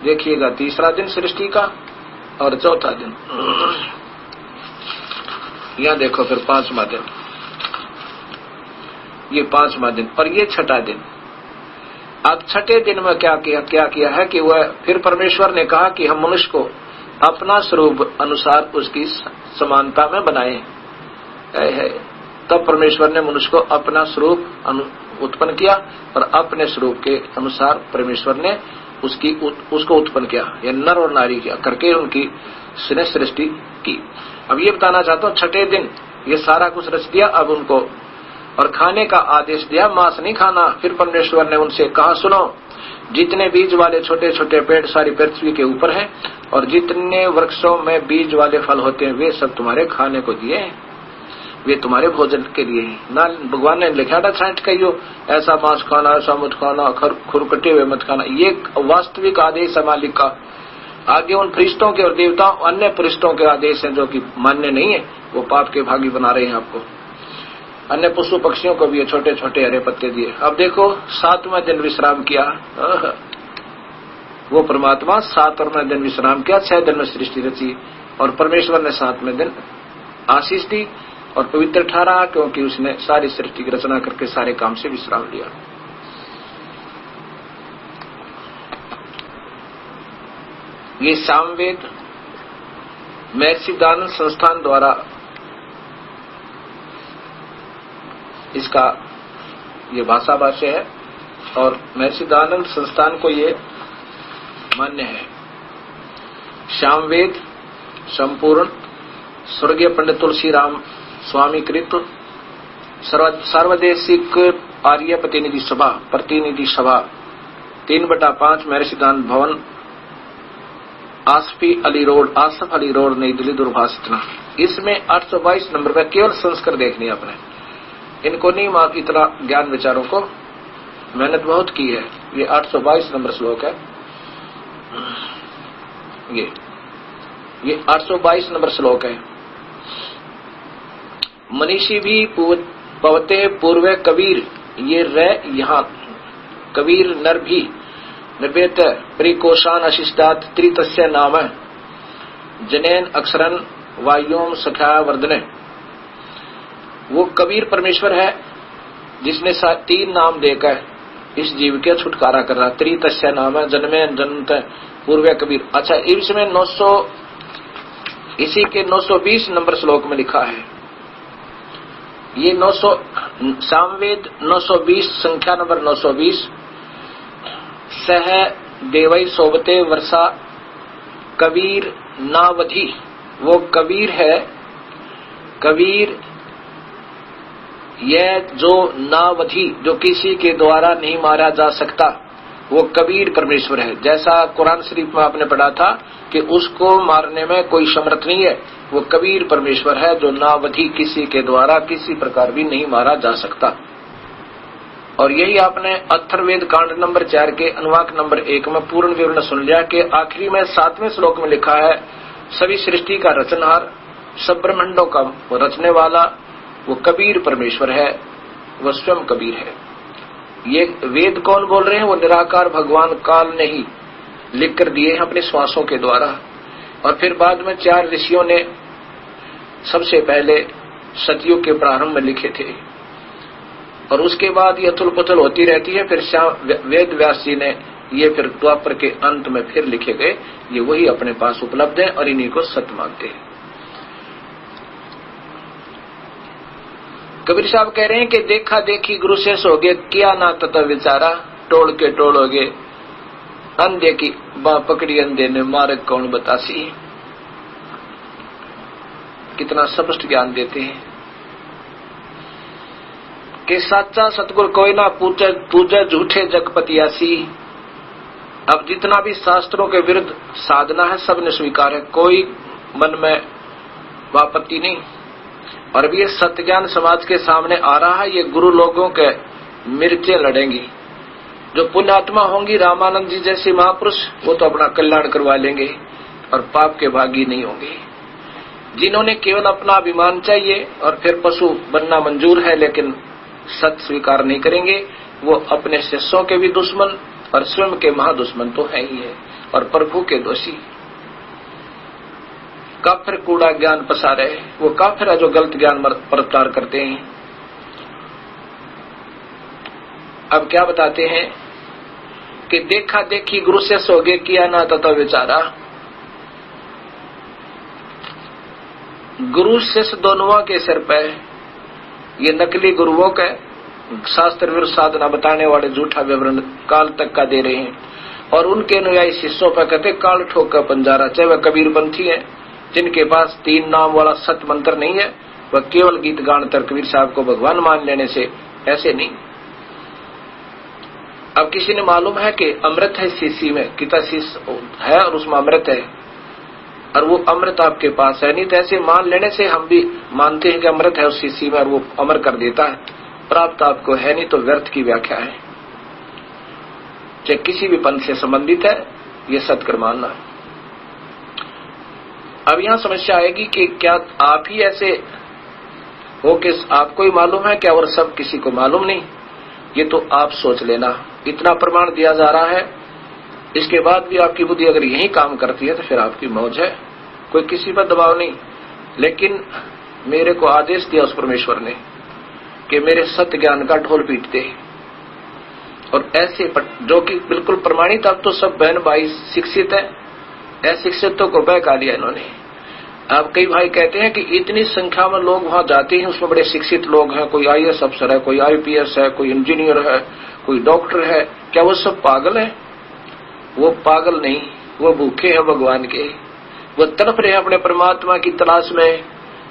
देखिएगा तीसरा दिन सृष्टि का, और चौथा दिन, यहां देखो फिर 5वां दिन, ये 5वां दिन, और ये 6ठा दिन। अब 6ठे दिन में क्या किया है कि वह फिर परमेश्वर ने कहा कि हम मनुष्य को अपना स्वरूप अनुसार उसकी समानता में बनाए है। तब परमेश्वर ने मनुष्य को अपना स्वरूप उत्पन्न किया और अपने स्वरूप के अनुसार परमेश्वर ने उसको उत्पन्न किया, ये नर और नारी किया करके उनकी सृष्टि की। अब ये बताना चाहता हूँ, 6ठे दिन ये सारा कुछ रच दिया। अब उनको और खाने का आदेश दिया, मांस नहीं खाना। फिर परमेश्वर ने उनसे कहा, सुनो, जितने बीज वाले छोटे छोटे पेड़ सारी पृथ्वी के ऊपर हैं और जितने वृक्षों में बीज वाले फल होते हैं वे सब तुम्हारे खाने को दिए हैं, वे तुम्हारे भोजन के लिए ही ना। भगवान ने लिखा था छांट कहियो, ऐसा मांस खाना, ऐसा मत खाना, खुरकटे हुए मत खाना। ये वास्तविक आदेश है मालिक का। आगे उन फरिश्तों के और देवताओं अन्य फरिश्तों के आदेश हैं जो कि मान्य नहीं है, वो पाप के भागी बना रहे हैं आपको। अन्य पशु पक्षियों को भी ये छोटे छोटे हरे पत्ते दिए। अब देखो 7वां दिन विश्राम किया, वो परमात्मा 7वां दिन विश्राम किया, 6 दिन में सृष्टि रची और परमेश्वर ने 7वें दिन आशीष दी और पवित्र ठहरा, क्योंकि उसने सारी सृष्टि की रचना करके सारे काम से विश्राम लिया। ये सामवेद महर्षि दयानंद संस्थान द्वारा इसका ये भाषा भाष्य है और महर्षि दयानंद संस्थान को ये मान्य है। सामवेद संपूर्ण स्वर्गीय पंडित तुलसी राम स्वामी कृत सर्वदेशिक आर्य प्रतिनिधि सभा 3/5 महर्षि दयानंद भवन, आसफ अली रोड, नई दिल्ली, दूरभाषितना। इसमें 822 नंबर पर केवल संस्कृत देखनी है आपने, इनको नहीं मार, इतना ज्ञान विचारों को मेहनत बहुत की है। ये 822 नंबर श्लोक है, ये 822 नंबर श्लोक है। मनीषी भी पवते पूर्व कबीर, ये यहाँ कबीर नर भी निर्वेत परिकोशान अशिष्टात त्रितस्य नाम जनेन अक्षरन वायुम सखा वर्धने। वो कबीर परमेश्वर है जिसने 3 नाम देकर इस जीव के छुटकारा कर रहा। त्रितस्य नाम है, जन्मे जन्मत पूर्व कबीर। अच्छा, इसमें 900 इसी के 920 नंबर श्लोक में लिखा है, ये 900 सामवेद 920 संख्या नंबर 920, सह देवई सोबते वर्षा कबीर नावधि। वो कबीर है, कबीर यह जो नावधि, जो किसी के द्वारा नहीं मारा जा सकता, वो कबीर परमेश्वर है। जैसा कुरान शरीफ में आपने पढ़ा था कि उसको मारने में कोई समर्थ नहीं है, वो कबीर परमेश्वर है जो नावधि, किसी के द्वारा किसी प्रकार भी नहीं मारा जा सकता। और यही आपने अथर्ववेद कांड नंबर 4 के अनुवाक नंबर 1 में पूर्ण विवरण सुन लिया कि आखिरी में 7वें श्लोक में लिखा है, सभी सृष्टि का रचनहार, सब ब्रह्मांडों का रचने वाला वो कबीर परमेश्वर है, वो स्वयं कबीर है। ये वेद कौन बोल रहे हैं? वो निराकार भगवान काल ने ही लिख कर दिए हैं अपने श्वासों के द्वारा। और फिर बाद में 4 ऋषियों ने सबसे पहले सतयुग के प्रारंभ में लिखे थे, और उसके बाद ये अथुल पुथल होती रहती है। फिर वेद व्यास जी ने ये फिर द्वापर के अंत में फिर लिखे गए, ये वही अपने पास उपलब्ध है और इन्हीं को सत्य मानते हैं। कबीर साहब कह रहे हैं कि देखा देखी गुरु से सोगे, किया ना तथा विचारा, टोल के टोलोगे अंधे की बाँ पकड़ी, अंधे ने मार्ग कौन बतासी। कितना स्पष्ट ज्ञान देते हैं कि साचा सतगुरु कोई ना पूछे, तुझे झूठे जगपतियासी। अब जितना भी शास्त्रों के विरुद्ध साधना है सब ने स्वीकार है, कोई मन में आपत्ति नहीं। और भी ये सत्य ज्ञान समाज के सामने आ रहा है, ये गुरु लोगों के मिर्चें लड़ेंगी। जो पुण्यात्मा होंगी, रामानंद जी जैसे महापुरुष, वो तो अपना कल्याण करवा लेंगे और पाप के भागी नहीं होंगे। जिन्होंने केवल अपना अभिमान चाहिए और फिर पशु बनना मंजूर है लेकिन सत्य स्वीकार नहीं करेंगे, वो अपने शिष्यों के भी दुश्मन और स्वयं के महादुश्मन तो है ही है, और प्रभु के दोषी। काफिर कूड़ा ज्ञान पसारे, वो काफिर है जो गलत ज्ञान प्रचार करते हैं। अब क्या बताते हैं कि देखा देखी गुरु से सोगे, किया ना तथा विचारा। गुरु शिष्य दोनों के सिर पे ये नकली गुरुओं का शास्त्र विरुद्ध साधना बताने वाले झूठा विवरण काल तक का दे रहे हैं, और उनके अनुयायी शिष्यों पर कहते काल ठोक का पंजारा। चाहे वह कबीरपंथी है जिनके पास 3 नाम वाला सत्य मंत्र नहीं है, वह केवल गीत गान तर कबीर साहब को भगवान मान लेने से ऐसे नहीं। अब किसी ने मालूम है कि अमृत है शीशी में, कितना शीश है और उसमें अमृत है, और वो अमृत आपके पास है नहीं, तो ऐसे मान लेने से हम भी मानते हैं कि अमृत है उस शीशी में और वो अमर कर देता है। प्राप्त आपको है नहीं तो व्यर्थ की व्याख्या है। चाहे किसी भी पंथ से संबंधित है, ये सत्कर मानना। अब यहां समस्या आएगी कि क्या आप ही ऐसे हो कि आपको ही मालूम है क्या और सब किसी को मालूम नहीं? ये तो आप सोच लेना। इतना प्रमाण दिया जा रहा है, इसके बाद भी आपकी बुद्धि अगर यही काम करती है तो फिर आपकी मौज है, कोई किसी पर दबाव नहीं। लेकिन मेरे को आदेश दिया उस परमेश्वर ने कि मेरे सत्य ज्ञान का ढोल पीटते, और ऐसे जो कि बिल्कुल प्रमाणित, अब तो सब बहन भाई शिक्षित है, अशिक्षितों को बहका लिया इन्होंने। अब कई भाई कहते हैं कि इतनी संख्या में लोग वहां जाते हैं, उसमें बड़े शिक्षित लोग हैं, कोई IAS अफसर है, कोई IPS है, कोई इंजीनियर है, कोई डॉक्टर है, क्या वो सब पागल है? वो पागल नहीं, वो भूखे हैं भगवान के, वो तड़प रहे अपने परमात्मा की तलाश में।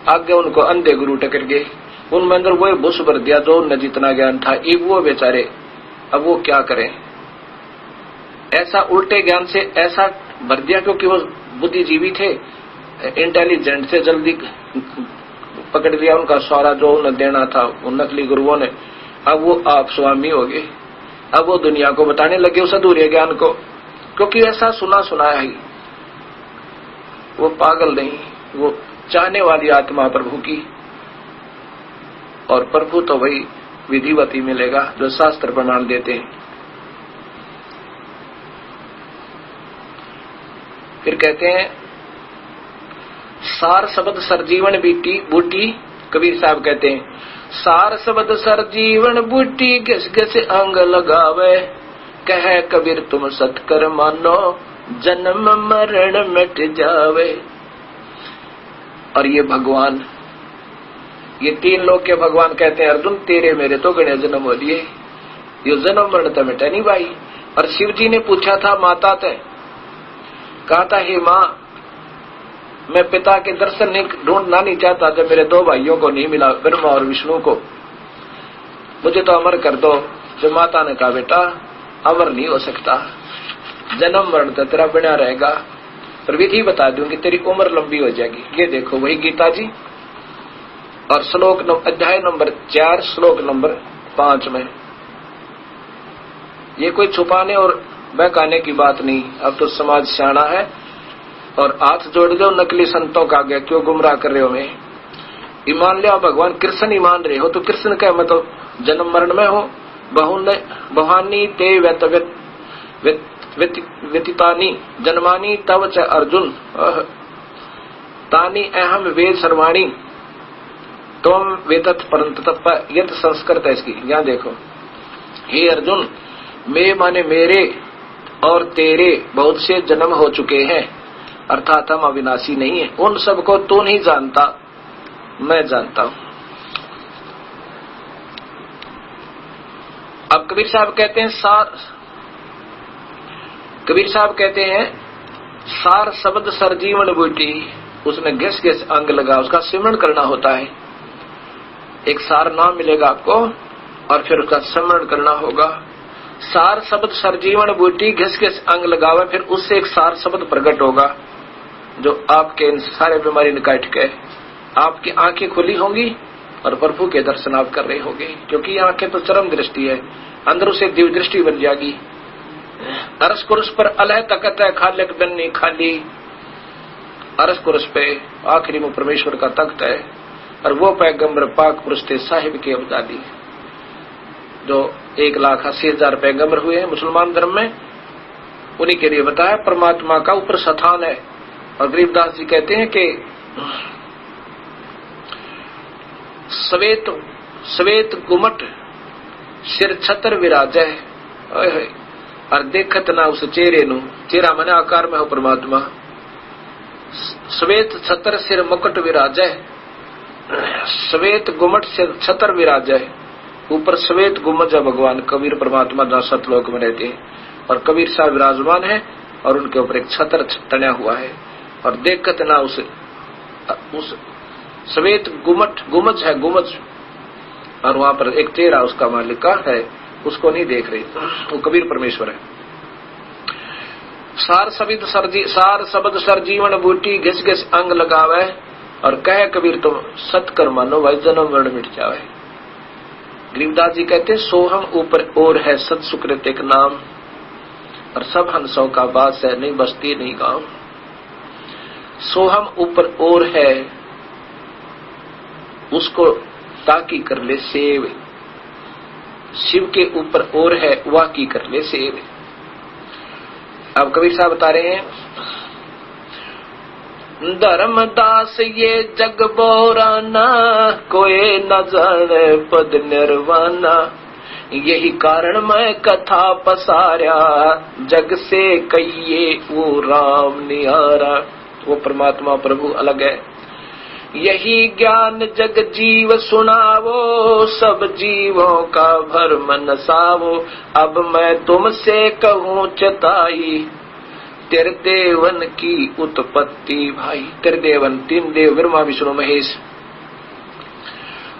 आगे उनको अंधे गुरु टकर गए, उनमें अंदर वो भूस भर दिया जो उनने जितना ज्ञान था, एक वो बेचारे अब वो क्या करें? ऐसा उल्टे ज्ञान से ऐसा भर दिया क्योंकि वो बुद्धिजीवी थे, इंटेलिजेंट से जल्दी पकड़ लिया उनका सारा जो उन्हें देना था उन नकली गुरुओं ने। अब वो आप स्वामी हो गए, अब वो दुनिया को बताने लगे उस अधूरे ज्ञान को, क्योंकि ऐसा सुना सुनाया ही। वो पागल नहीं, वो चाहने वाली आत्मा प्रभु की, और प्रभु तो वही विधिवती मिलेगा जो शास्त्र प्रमाण देते हैं। फिर कहते हैं सार शब्द सरजीवन बीटी बूटी। कबीर साहब कहते हैं सार शब्द सर जीवन बूटी घिस घिस अंग लगावे, कह कबीर तुम सत्कर मानो जन्म मरण मिट जावे। और ये भगवान, ये तीन लोग के भगवान कहते हैं अर्जुन तेरे मेरे तो गणे जन्म हो लिए, ये जन्म मरण तो मिटा नहीं भाई। और शिव जी ने पूछा था माता से, कहा था हे माँ मैं पिता के दर्शन नहीं ढूंढना नहीं चाहता जब मेरे दो भाइयों को नहीं मिला, ब्रह्मा और विष्णु को, मुझे तो अमर कर दो। जब माता ने कहा बेटा अमर नहीं हो सकता, जन्म मरण तो तेरा बना रहेगा, पर विधि बता दूंगी तेरी उम्र लंबी हो जाएगी। ये देखो वही गीता जी और श्लोक अध्याय नंबर 4 श्लोक नंबर 5 में। ये कोई छुपाने और बहकाने की बात नहीं। अब तो समाज सियाना है और हाथ जोड़ दो नकली संतों का आगे, क्यों गुमराह कर रहे हो? मैं ईमान लिया भगवान कृष्ण ही मान रहे हो तो कृष्ण का मतलब जन्म मरण में हो। बहुनी ते व्यतीतानी जन्मानी तव च अर्जुन तानी अहम वेद सर्वाणी तुम वेदत परंत तत्व। यथ संस्कृत है इसकी, यहाँ देखो। हे अर्जुन मैं माने मेरे और तेरे बहुत से जन्म हो चुके हैं, अर्थात हम अविनाशी नहीं है। उन सबको तू नहीं जानता, मैं जानता हूं। अब कबीर साहब कहते हैं सार शब्द सर जीवन बूटी, उसमें घिस घिस अंग लगा, उसका सिमरण करना होता है। एक सार नाम मिलेगा आपको और फिर उसका सिमरण करना होगा। सार शब्द सर जीवन बूटी घिस घिस अंग लगावे, फिर उससे एक सार शब्द प्रकट होगा जो आपके इन सारे बीमारी निकाट के आपकी आंखें खुली होंगी और प्रभु के दर्शन आप कर रहे होंगे, क्योंकि आंखें तो चरम दृष्टि है, अंदर से दिव्य दृष्टि बन जाएगी। अरस कुरस पर अलह तकत है खालिक बननी खाली, अरस कुरस पे आखिरी में परमेश्वर का तख्त है और वो पैगंबर पाक पुरुष थे साहिब के अब्दाली, जो 1,80,000 पैगंबर हुए हैं मुसलमान धर्म में, उन्हीं के लिए बताया परमात्मा का ऊपर स्थान है। और गरीबदास जी कहते हैं कि श्वेत गुमट सिर छतर विराजै, और देखत ना उस चेहरे नु, चेहरा मने आकार में हो परमात्मा। श्वेत छतर सिर मुकुट विराजै, श्वेत गुमट सिर छतर विराजै, ऊपर श्वेत गुमज है भगवान कबीर परमात्मा जहाँ सतलोक में रहते हैं, और कबीर साहब विराजमान है और उनके ऊपर एक छतर तना हुआ है। और देखत ना उस श्वेत गुमज है गुमज, और वहां पर एक चेहरा उसका मालिक का है, उसको नहीं देख रही, वो कबीर परमेश्वर है। सार शब्द सर जीवन बूटी घिस घिस अंग लगावे, और कह कबीर तुम सत्कर मानो भाई जन्म मरण मिट जावे। गरीबदास जी कहते सोहम ऊपर और है सत सुकृत एक नाम, और सब हंसों का बास है नहीं बस्ती नहीं गांव। सोहम ऊपर और है उसको ताकी कर ले सेव, शिव के ऊपर और है वाह की कर ले सेव। अब कबीर साहब बता रहे हैं धर्मदास ये जग बोराना, कोई न जाने पद निर्वाणा, यही कारण मैं कथा पसारा, जग से कहिए वो राम निहारा। वो परमात्मा प्रभु अलग है। यही ज्ञान जग जीव सुनावो, सब जीवों का भरम नसावो। अब मैं तुमसे कहूँ चेताई, तेरे देवन की उत्पत्ति भाई। तेरे देवन 3 देव ब्रह्मा विष्णु महेश।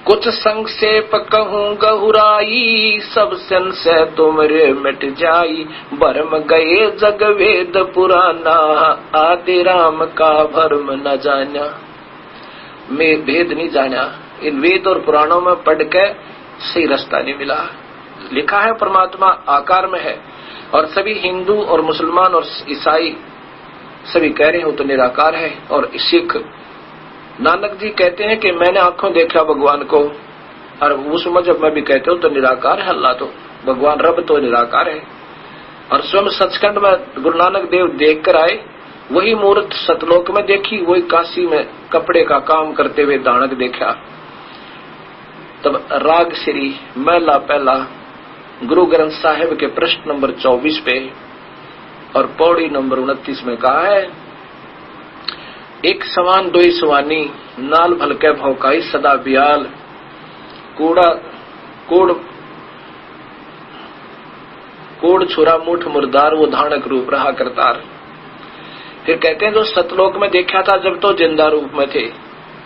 कुछ संक्षेप कहूँ गहुराई, सब संशय तुमरे मिट जाई। भरम गए जग वेद पुराना, आदि राम का भरम न जाना। मैं भेद नहीं जाना, इन वेद और पुराणों में पढ़ के सही रास्ता नहीं मिला। लिखा है परमात्मा आकार में है, और सभी हिंदू और मुसलमान और ईसाई सभी कह रहे हो तो निराकार है। और सिख नानक जी कहते हैं कि मैंने आंखों देखा भगवान को, और उस मजहब में भी कहते हो तो निराकार है अल्लाह, तो भगवान रब तो निराकार है। और स्वयं सचखंड में गुरु नानक देव देख कर आए, वही मूर्त सतलोक में देखी, वही काशी में कपड़े का काम करते हुए दानक देखा। तब राग श्री महला पहला गुरु ग्रंथ साहिब के पृष्ठ नंबर 24 पे और पौड़ी नंबर 29 में कहा है, एक समान दोई सवानी नाल भलके भौकाई सदा बियाल कूड़ा कूड़ छुरा मुठ मुर्दार वो धानक रूप रहा करतार। फिर कहते हैं जो सतलोक में देखा था जब तो जिंदा रूप में थे,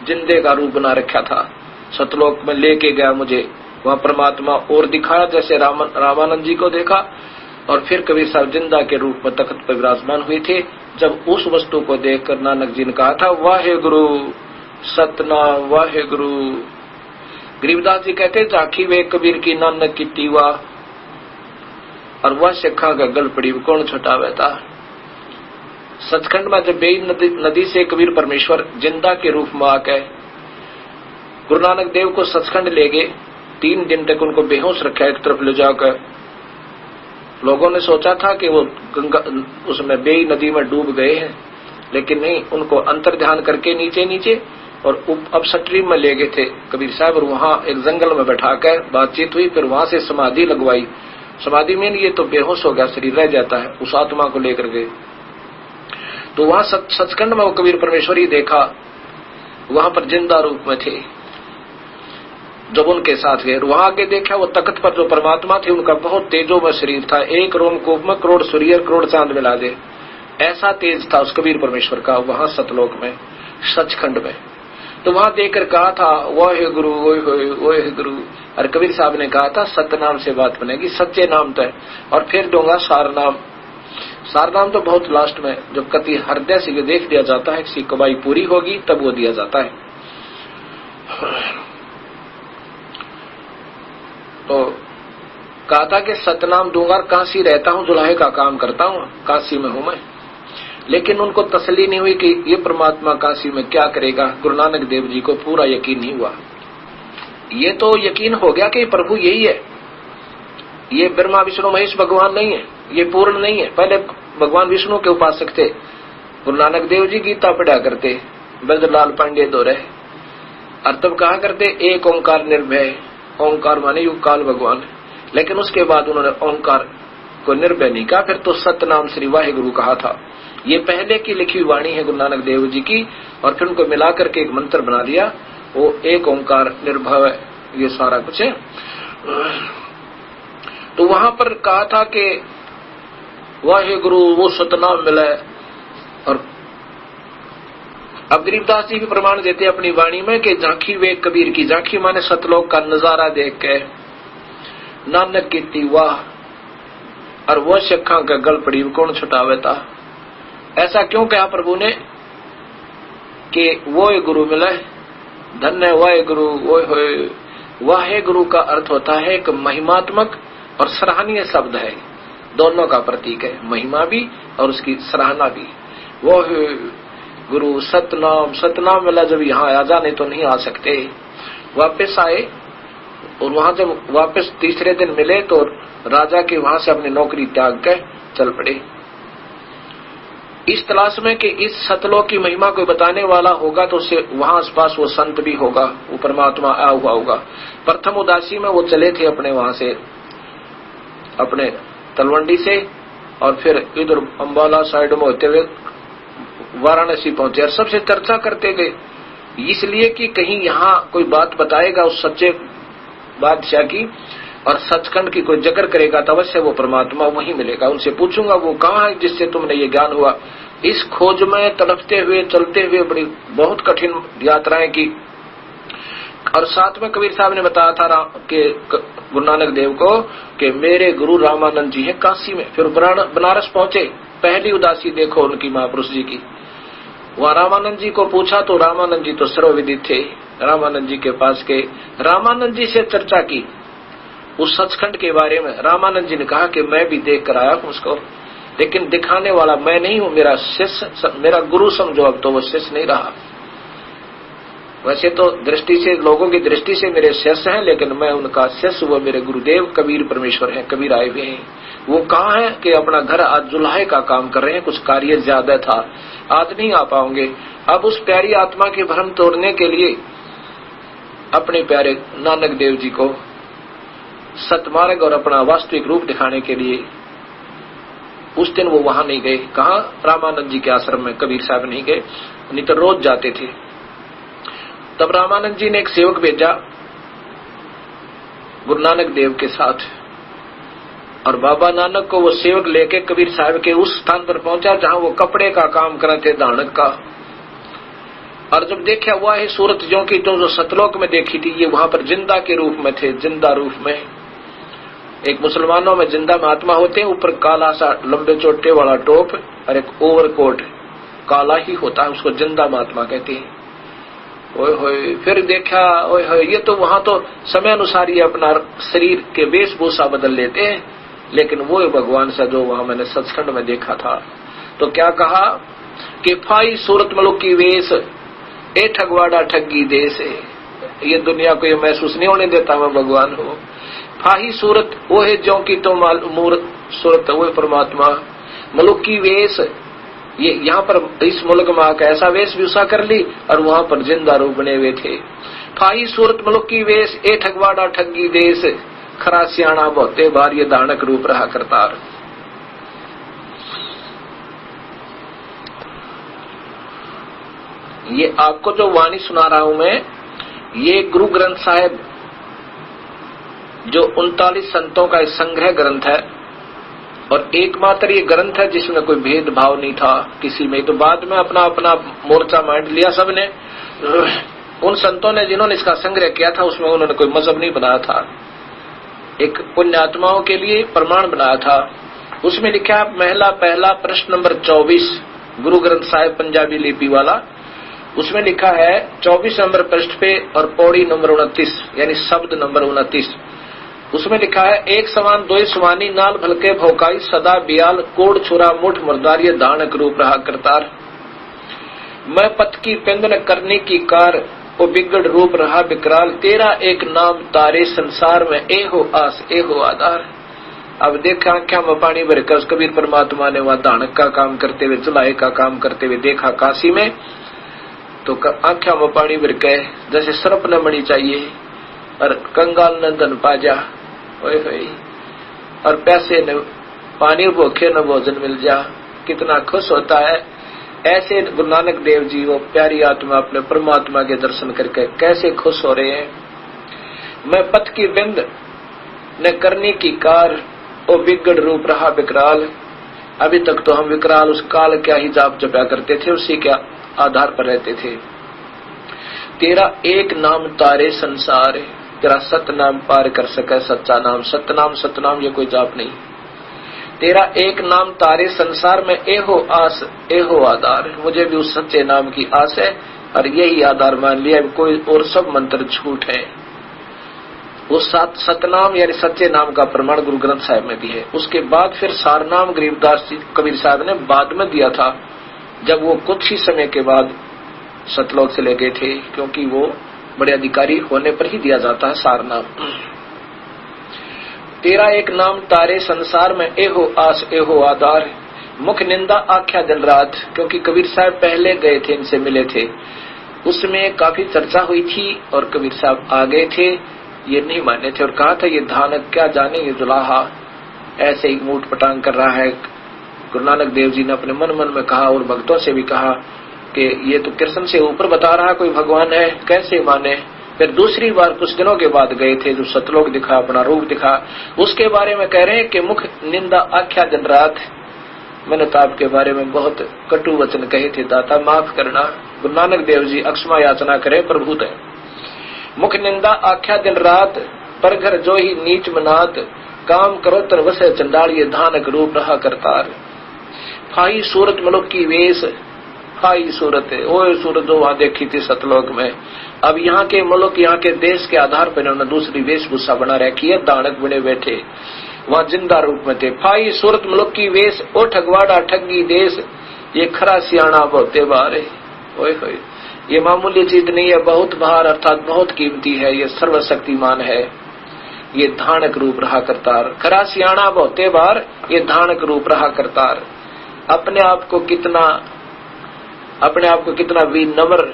जिंदे का रूप बना रखा था, सतलोक में लेके गया मुझे वहां परमात्मा और दिखाया जैसे रामानंद जी को देखा। और फिर कबीर साहब जिंदा के रूप में तख्त पर विराजमान हुए थे। जब उस वस्तु को देखकर नानक जी ने कहा था वाहे गुरु सतनाम वाहे गुरु। गरीबदास जी कहते झांकी वे कबीर की नानक की टीवा और वह सिखा का गल पड़ी कौन छुटावे था। सचखंड में जब बेई नदी से कबीर परमेश्वर जिंदा के रूप में आकर गुरु नानक देव को सचखंड ले गए, 3 दिन तक उनको बेहोश रखा एक तरफ ले जाकर। लोगों ने सोचा था कि वो गंगा उसमें बेई नदी में डूब गए हैं, लेकिन नहीं, उनको अंतर ध्यान करके नीचे नीचे और अपस्ट्रीम में ले गए थे कबीर साहब और वहां एक जंगल में बैठाकर बातचीत हुई। फिर वहां से समाधि लगवाई। समाधि में ये तो बेहोश हो गया, शरीर रह जाता है, उस आत्मा को लेकर गए। तो वहां सचखंड में वो कबीर परमेश्वर ही देखा, वहां पर जिंदा रूप में थे जब उनके साथ गए। वहां आगे देखा वो तख्त पर जो परमात्मा थे उनका बहुत तेजो में शरीर था, एक रोमकूप में करोड़ सूर्य करोड़ चांद मिला दे, ऐसा तेज था उस कबीर परमेश्वर का वहां सतलोक में सचखंड में। तो वहां देखकर कहा था वाहे गुरु ओहे गुरु। और कबीर साहब ने कहा था सतनाम से बात बनेगी, सच्चे नाम तो है। और फिर दूंगा सारनाम। सारनाम तो बहुत लास्ट में जब कति हृदय से देख दिया जाता है, किसी कमाई पूरी होगी तब वो दिया जाता है। तो कहा था कि सतनाम दूंगा, काशी रहता हूं, जुलाहे का काम करता हूं, काशी में हूं मैं। लेकिन उनको तसल्ली नहीं हुई कि ये परमात्मा काशी में क्या करेगा। गुरु नानक देव जी को पूरा यकीन नहीं हुआ। ये तो यकीन हो गया कि प्रभु यही है, ये ब्रह्मा विष्णु महेश भगवान नहीं है, ये पूर्ण नहीं है। पहले भगवान विष्णु के उपासक थे। गुरु नानक देव जी गीता पढ़ा करते, ब्रजलाल पांडे दोरे, और तब कहा करते एक ओंकार निर्भय, ओंकार माने युग काल भगवान। लेकिन उसके बाद उन्होंने ओंकार को निर्भय नहीं कहा, फिर तो सतनाम श्री वाहे गुरु कहा था। ये पहले की लिखी वाणी है गुरु नानक देव जी की, और फिर उनको मिलाकर के एक मंत्र बना दिया, वो एक ओंकार निर्भव, ये सारा कुछ है। तो वहां पर कहा था कि वाहे गुरु वो सतनाम मिला। और अब गरीबदास जी भी प्रमाण देते अपनी वाणी में कि झांकी वे कबीर की, झांकी माने सतलोक का नजारा देख के नानक की टीवा और वो शखा का गल पड़ी कौन छुटावे था। ऐसा क्यों कहा प्रभु ने कि वो गुरु मिले, धन्य वाहे गुरु वो होए। वाहे गुरु का अर्थ होता है एक महिमात्मक और सराहनीय शब्द है, दोनों का प्रतीक है, महिमा भी और उसकी सराहना भी। वो गुरु सतनाम, सतनाम मिला। जब यहाँ आ जाने तो नहीं आ सकते, वापस आए और वहां जब वापस तीसरे दिन मिले तो राजा के वहां से अपनी नौकरी त्याग कर चल पड़े, इस तलाश में कि इस सतलोक की महिमा कोई बताने वाला होगा तो उससे वहां आसपास वो संत भी होगा, वो परमात्मा आया हुआ होगा। प्रथम उदासी में वो चले थे अपने वहां से, अपने तलवंडी से, और फिर इधर अंबाला साइड में होते हुए वाराणसी पहुंचे और सबसे चर्चा करते गए, इसलिए कि कहीं यहाँ कोई बात बताएगा उस सच्चे बादशाह की और सचखंड की कोई जिक्र करेगा तो अवश्य वो परमात्मा वहीं मिलेगा। उनसे पूछूंगा वो कहाँ है जिससे तुमने ये ज्ञान हुआ। इस खोज में तड़पते हुए चलते हुए बड़ी बहुत कठिन यात्राएं की। और साथ में कबीर साहब ने बताया था कि गुरु नानक देव को कि मेरे गुरु रामानंद जी हैं काशी में। फिर बनारस पहुंचे, पहली उदासी देखो उनकी महापुरुष जी की। वहां रामानंद जी को पूछा तो रामानंद जी तो सर्वविदित थे। रामानंद जी के पास के रामानंद जी से चर्चा की उस सचखंड के बारे में। रामानंद जी ने कहा कि मैं भी देख कर आया हूं उसको, लेकिन दिखाने वाला मैं नहीं हूं, मेरा शिष्य, मेरा गुरु समझो। अब तो वो शिष्य नहीं रहा, वैसे तो दृष्टि से लोगों की दृष्टि से मेरे शिष्य हैं, लेकिन मैं उनका शिष्य, वो मेरे गुरुदेव कबीर परमेश्वर हैं, कबीर आए हुए हैं। वो कहाँ है कि अपना घर आज जुलाहे का काम कर रहे हैं, कुछ कार्य ज्यादा था, आज नहीं आ पाओगे। अब उस प्यारी आत्मा के भ्रम तोड़ने के लिए अपने प्यारे नानक देव जी को सतमार्ग और अपना वास्तविक रूप दिखाने के लिए उस दिन वो वहां नहीं गए। कहा? रामानंद जी के आश्रम में कबीर साहब नहीं गए, नहीं तो रोज जाते थे। तब रामानंद जी ने एक सेवक भेजा गुरु नानक देव के साथ, और बाबा नानक को वो सेवक लेके कबीर साहब के उस स्थान पर पहुंचा जहां वो कपड़े का काम कर रहे थे, धानक का। और जब देखा हुआ है सूरत जो की तो जो सतलोक में देखी थी, ये वहां पर जिंदा के रूप में थे, जिंदा रूप में। एक मुसलमानों में जिंदा महात्मा होते हैं, ऊपर काला सा लंबे चोटे वाला टोप और एक ओवरकोट काला ही होता है, उसको जिंदा महात्मा कहते हैं। ओए होए, फिर देखा ओए होए, ये तो वहां तो समय अनुसार ये अपना शरीर के वेशभूषा बदल लेते हैं, लेकिन वो भगवान से जो वहां मैंने सत्संग में देखा था। तो क्या कहा कि फाई सूरत मलुक की वेश ए ठगवाड़ा ठगी देश है। ये दुनिया को ये महसूस नहीं होने देता मैं भगवान हूँ। फाही सूरत वो है जो की तो मूर्त सूरत वो परमात्मा। मलुक की वेश, ये यहाँ पर इस मुल्क में आकर ऐसा वेशभूषा कर ली और वहां पर जिंदा रूप बने हुए थे। फाही सूरत मलुक की वेश ए ठगवाड़ा ठगी देश, खरा सियाणा बहुते बार ये दानक रूप रहा करतार। ये आपको जो वाणी सुना रहा हूं मैं, ये गुरु ग्रंथ साहिब जो 39 संतों का संग्रह ग्रंथ है, और एकमात्र ये ग्रंथ है जिसमें कोई भेदभाव नहीं था किसी में। तो बाद में अपना अपना मोर्चा बांट लिया सबने। उन संतों ने जिन्होंने इसका संग्रह किया था उसमें उन्होंने कोई मजहब नहीं बनाया था, एक पुण्यात्माओं के लिए प्रमाण बनाया था। उसमें लिखा महिला पहला प्रश्न नंबर 24 गुरु ग्रंथ साहिब पंजाबी लिपि वाला, उसमें लिखा है 24 नंबर पृष्ठ पे और पौड़ी नंबर 29 यानी शब्द नंबर 29, उसमें लिखा है एक समान दो सुवानी नाल भलके भौकाई सदा बियाल कोड़ छुरा मुठ मुर्दार ये दानक रूप रहा करतार। मैं पथ की पिंदन करने की कार ओ बिगड़ रूप रहा विकराल, तेरा एक नाम तारे संसार में ए हो आस ए हो आधार। अब देखा आंखों में पानी भरकर कबीर परमात्मा ने वहां दानक का काम करते हुए, चुलाए का काम करते हुए देखा काशी में, तो आंखों में पानी भर के जैसे सर्प न मणि चाहिए और कंगाल न धन पाजा, और पैसे न पानी भूखे न भोजन मिल जा, कितना खुश होता है। ऐसे गुरु नानक देव जी वो प्यारी आत्मा अपने परमात्मा के दर्शन करके कैसे खुश हो रहे हैं। मैं पथ की बिंद न करनी की कार ओ बिगड़ रूप रहा विकराल। अभी तक तो हम विकराल उस काल क्या ही जाप जपा करते थे, उसी के आधार पर रहते थे। तेरा एक नाम तारे संसार, तेरा सतनाम पार कर सके सच्चा नाम। सतनाम सतनाम ये कोई जाप नहीं। तेरा एक नाम तारे संसार में एहो आस एहो आधार। मुझे भी उस सच्चे नाम की आस है और यही आधार मान लिया, कोई और सब मंत्र झूठ है। वो सतनाम यानी सच्चे नाम का प्रमाण गुरु ग्रंथ साहिब में भी है। उसके बाद फिर सारनाम गरीबदास जी कबीर साहब ने बाद में दिया था, जब वो कुछ ही समय के बाद सतलोक चले गए थे, क्योंकि वो बड़े अधिकारी होने पर ही दिया जाता है सारनाम। तेरा एक नाम तारे संसार में एहो आस एहो आधार, मुख निंदा आख्या दिन रात। क्योंकि कबीर साहब पहले गए थे, इनसे मिले थे, उसमें काफी चर्चा हुई थी और कबीर साहब आ गए थे, ये नहीं माने थे और कहा था ये धानक क्या जाने, ये दुलाहा ऐसे ही मूठ पटांग कर रहा है। गुरु नानक देव जी ने अपने मन मन में कहा और भक्तों से भी कहा कि ये तो कृष्ण से ऊपर बता रहा कोई भगवान है, कैसे माने। फिर दूसरी बार कुछ दिनों के बाद गए थे, जो सतलोक दिखा, अपना रूप दिखा, उसके बारे में कह रहे हैं कि मुख निंदा आख्या दिन रात। मैंने तो आपके बारे में बहुत कटु वचन कहे थे, दाता माफ करना। गुरु नानक देव जी अक्षमा याचना करे प्रभु दे। मुख निंदा आख्या दिन रात, पर घर जो ही नीच मनात, काम करो तर वसे चंडाल ये धानक रूप रहा करतार। फाई सूरत मनुख की वेश, फाई सूरत है वो सूरत जो वहां देखी थी सतलोक में। अब यहाँ के मुल्क, यहाँ के देश के आधार पर इन्होंने दूसरी वेशभूषा बना रखी है, दानक बने बैठे वहां जिंदा रूप में थे। फाई सूरत मनुख की वेश ओ ठगवाड़ा ठगी देश, ये खरा सियाणा बहुते बार है। ओए होए, ये मामूली चीज नहीं है, बहुत बार अर्थात बहुत कीमती है, ये सर्वशक्तिमान है, ये धानक रूप रहा करतार। खरा सियाणा बहुते बार, ये धानक रूप रहा करतार। अपने आप को कितना विनम्र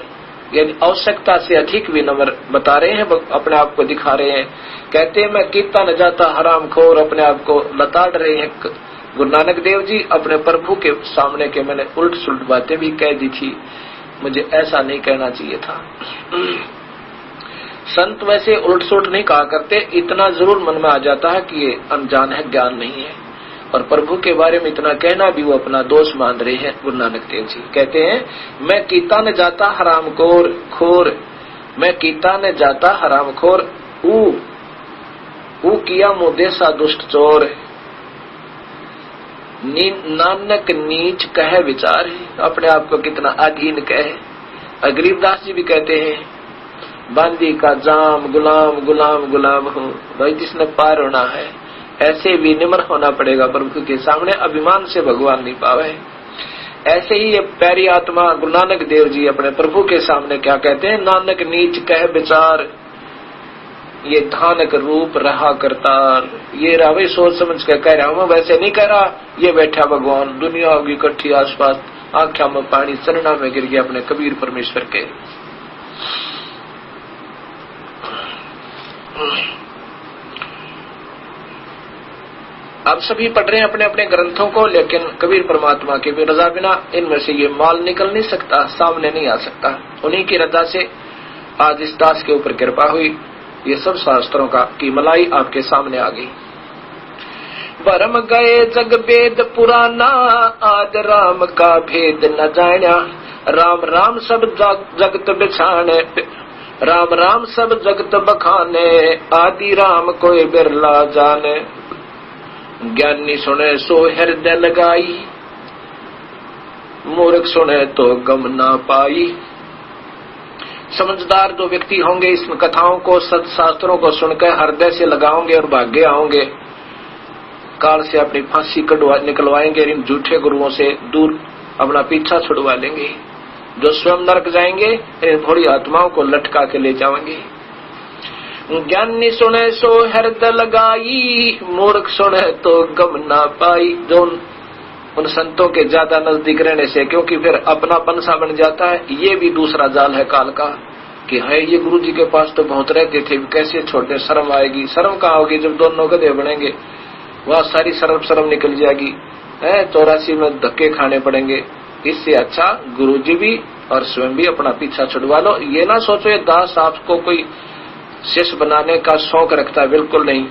यानी आवश्यकता से अधिक विनम्र बता रहे हैं, अपने आप को दिखा रहे हैं। कहते हैं मैं कीता न जाता हरामखोर, अपने आप को लताड़ रहे हैं गुरु नानक देव जी अपने प्रभु के सामने के मैंने उल्ट सुलट बातें भी कह दी थी, मुझे ऐसा नहीं कहना चाहिए था। संत वैसे उल्ट सुलट नहीं कहा करते, इतना जरूर मन में आ जाता है कि ये अनजान है, ज्ञान नहीं है, और प्रभु के बारे में इतना कहना भी वो अपना दोष मान रहे हैं गुरु नानक देव जी। कहते हैं मैं कीता न जाता हरामखोर खोर, मैं कीता न जाता हरामखोर, ऊ किया मुदे सा दुष्ट चोर, नानक नीच कहे विचार है, अपने आप को कितना अधीन कहे। गरीबदास जी भी कहते हैं बांदी का जाम गुलाम गुलाम गुलाम हूँ, भाई जिसने पार होना है ऐसे विनम्र होना पड़ेगा प्रभु के सामने, अभिमान से भगवान नहीं पावे। ऐसे ही ये प्यारी आत्मा गुरु नानक देव जी अपने प्रभु के सामने क्या कहते हैं, नानक नीच कह विचार, ये धानक रूप रहा करतार। ये रावे सोच समझ के कह रहा हूं, वैसे नहीं कह रहा। ये बैठा भगवान, दुनिया होगी इकट्ठी आसपास, आंखों में पानी, चरणा में गिर गया अपने कबीर परमेश्वर के। आप सभी पढ़ रहे हैं अपने अपने ग्रंथों को, लेकिन कबीर परमात्मा के भी रजा बिना इनमें से ये माल निकल नहीं सकता, सामने नहीं आ सकता। उन्हीं की रजा से आज इस दास के ऊपर कृपा हुई, ये सब शास्त्रों का की मलाई आपके सामने आ गई। भरम गए जग वेद पुराना, आज राम का भेद न जाना, राम राम सब जगत बिछाने, राम राम सब जगत बखाने, आदि राम कोई बिरला जाने, ज्ञानी सुने सो हृदय लगाई, मूर्ख सुने तो गम ना पाई। समझदार जो व्यक्ति होंगे इस कथाओं को, सत्शास्त्रों को सुनकर हृदय से लगाओगे और भाग्य आओगे, काल से अपनी फांसी निकलवाएंगे, इन झूठे गुरुओं से दूर अपना पीछा छुड़वा लेंगे। जो स्वयं नरक जाएंगे इन थोड़ी आत्माओं को लटका के ले जाएंगे। ज्ञानी सुने सो हृदय लगाई, मूर्ख सुने तो गम ना पाई। जो उन संतों के ज्यादा नजदीक रहने से, क्योंकि फिर अपना पंसा बन जाता है। ये भी दूसरा जाल है काल का कि है ये गुरु जी के पास तो बहुत रहते थे, कैसे छोड़ने, शर्म आएगी। शर्म कहाँ होगी जब दोनों गधे बनेंगे, वह सारी शर्म निकल जाएगी है, 84 में धक्के खाने पड़ेंगे। इससे अच्छा गुरु जी भी और स्वयं भी अपना पीछा छुड़वा लो। ये ना सोचो ये दास आपको कोई शिष्य बनाने का शौक रखता है, बिल्कुल नहीं।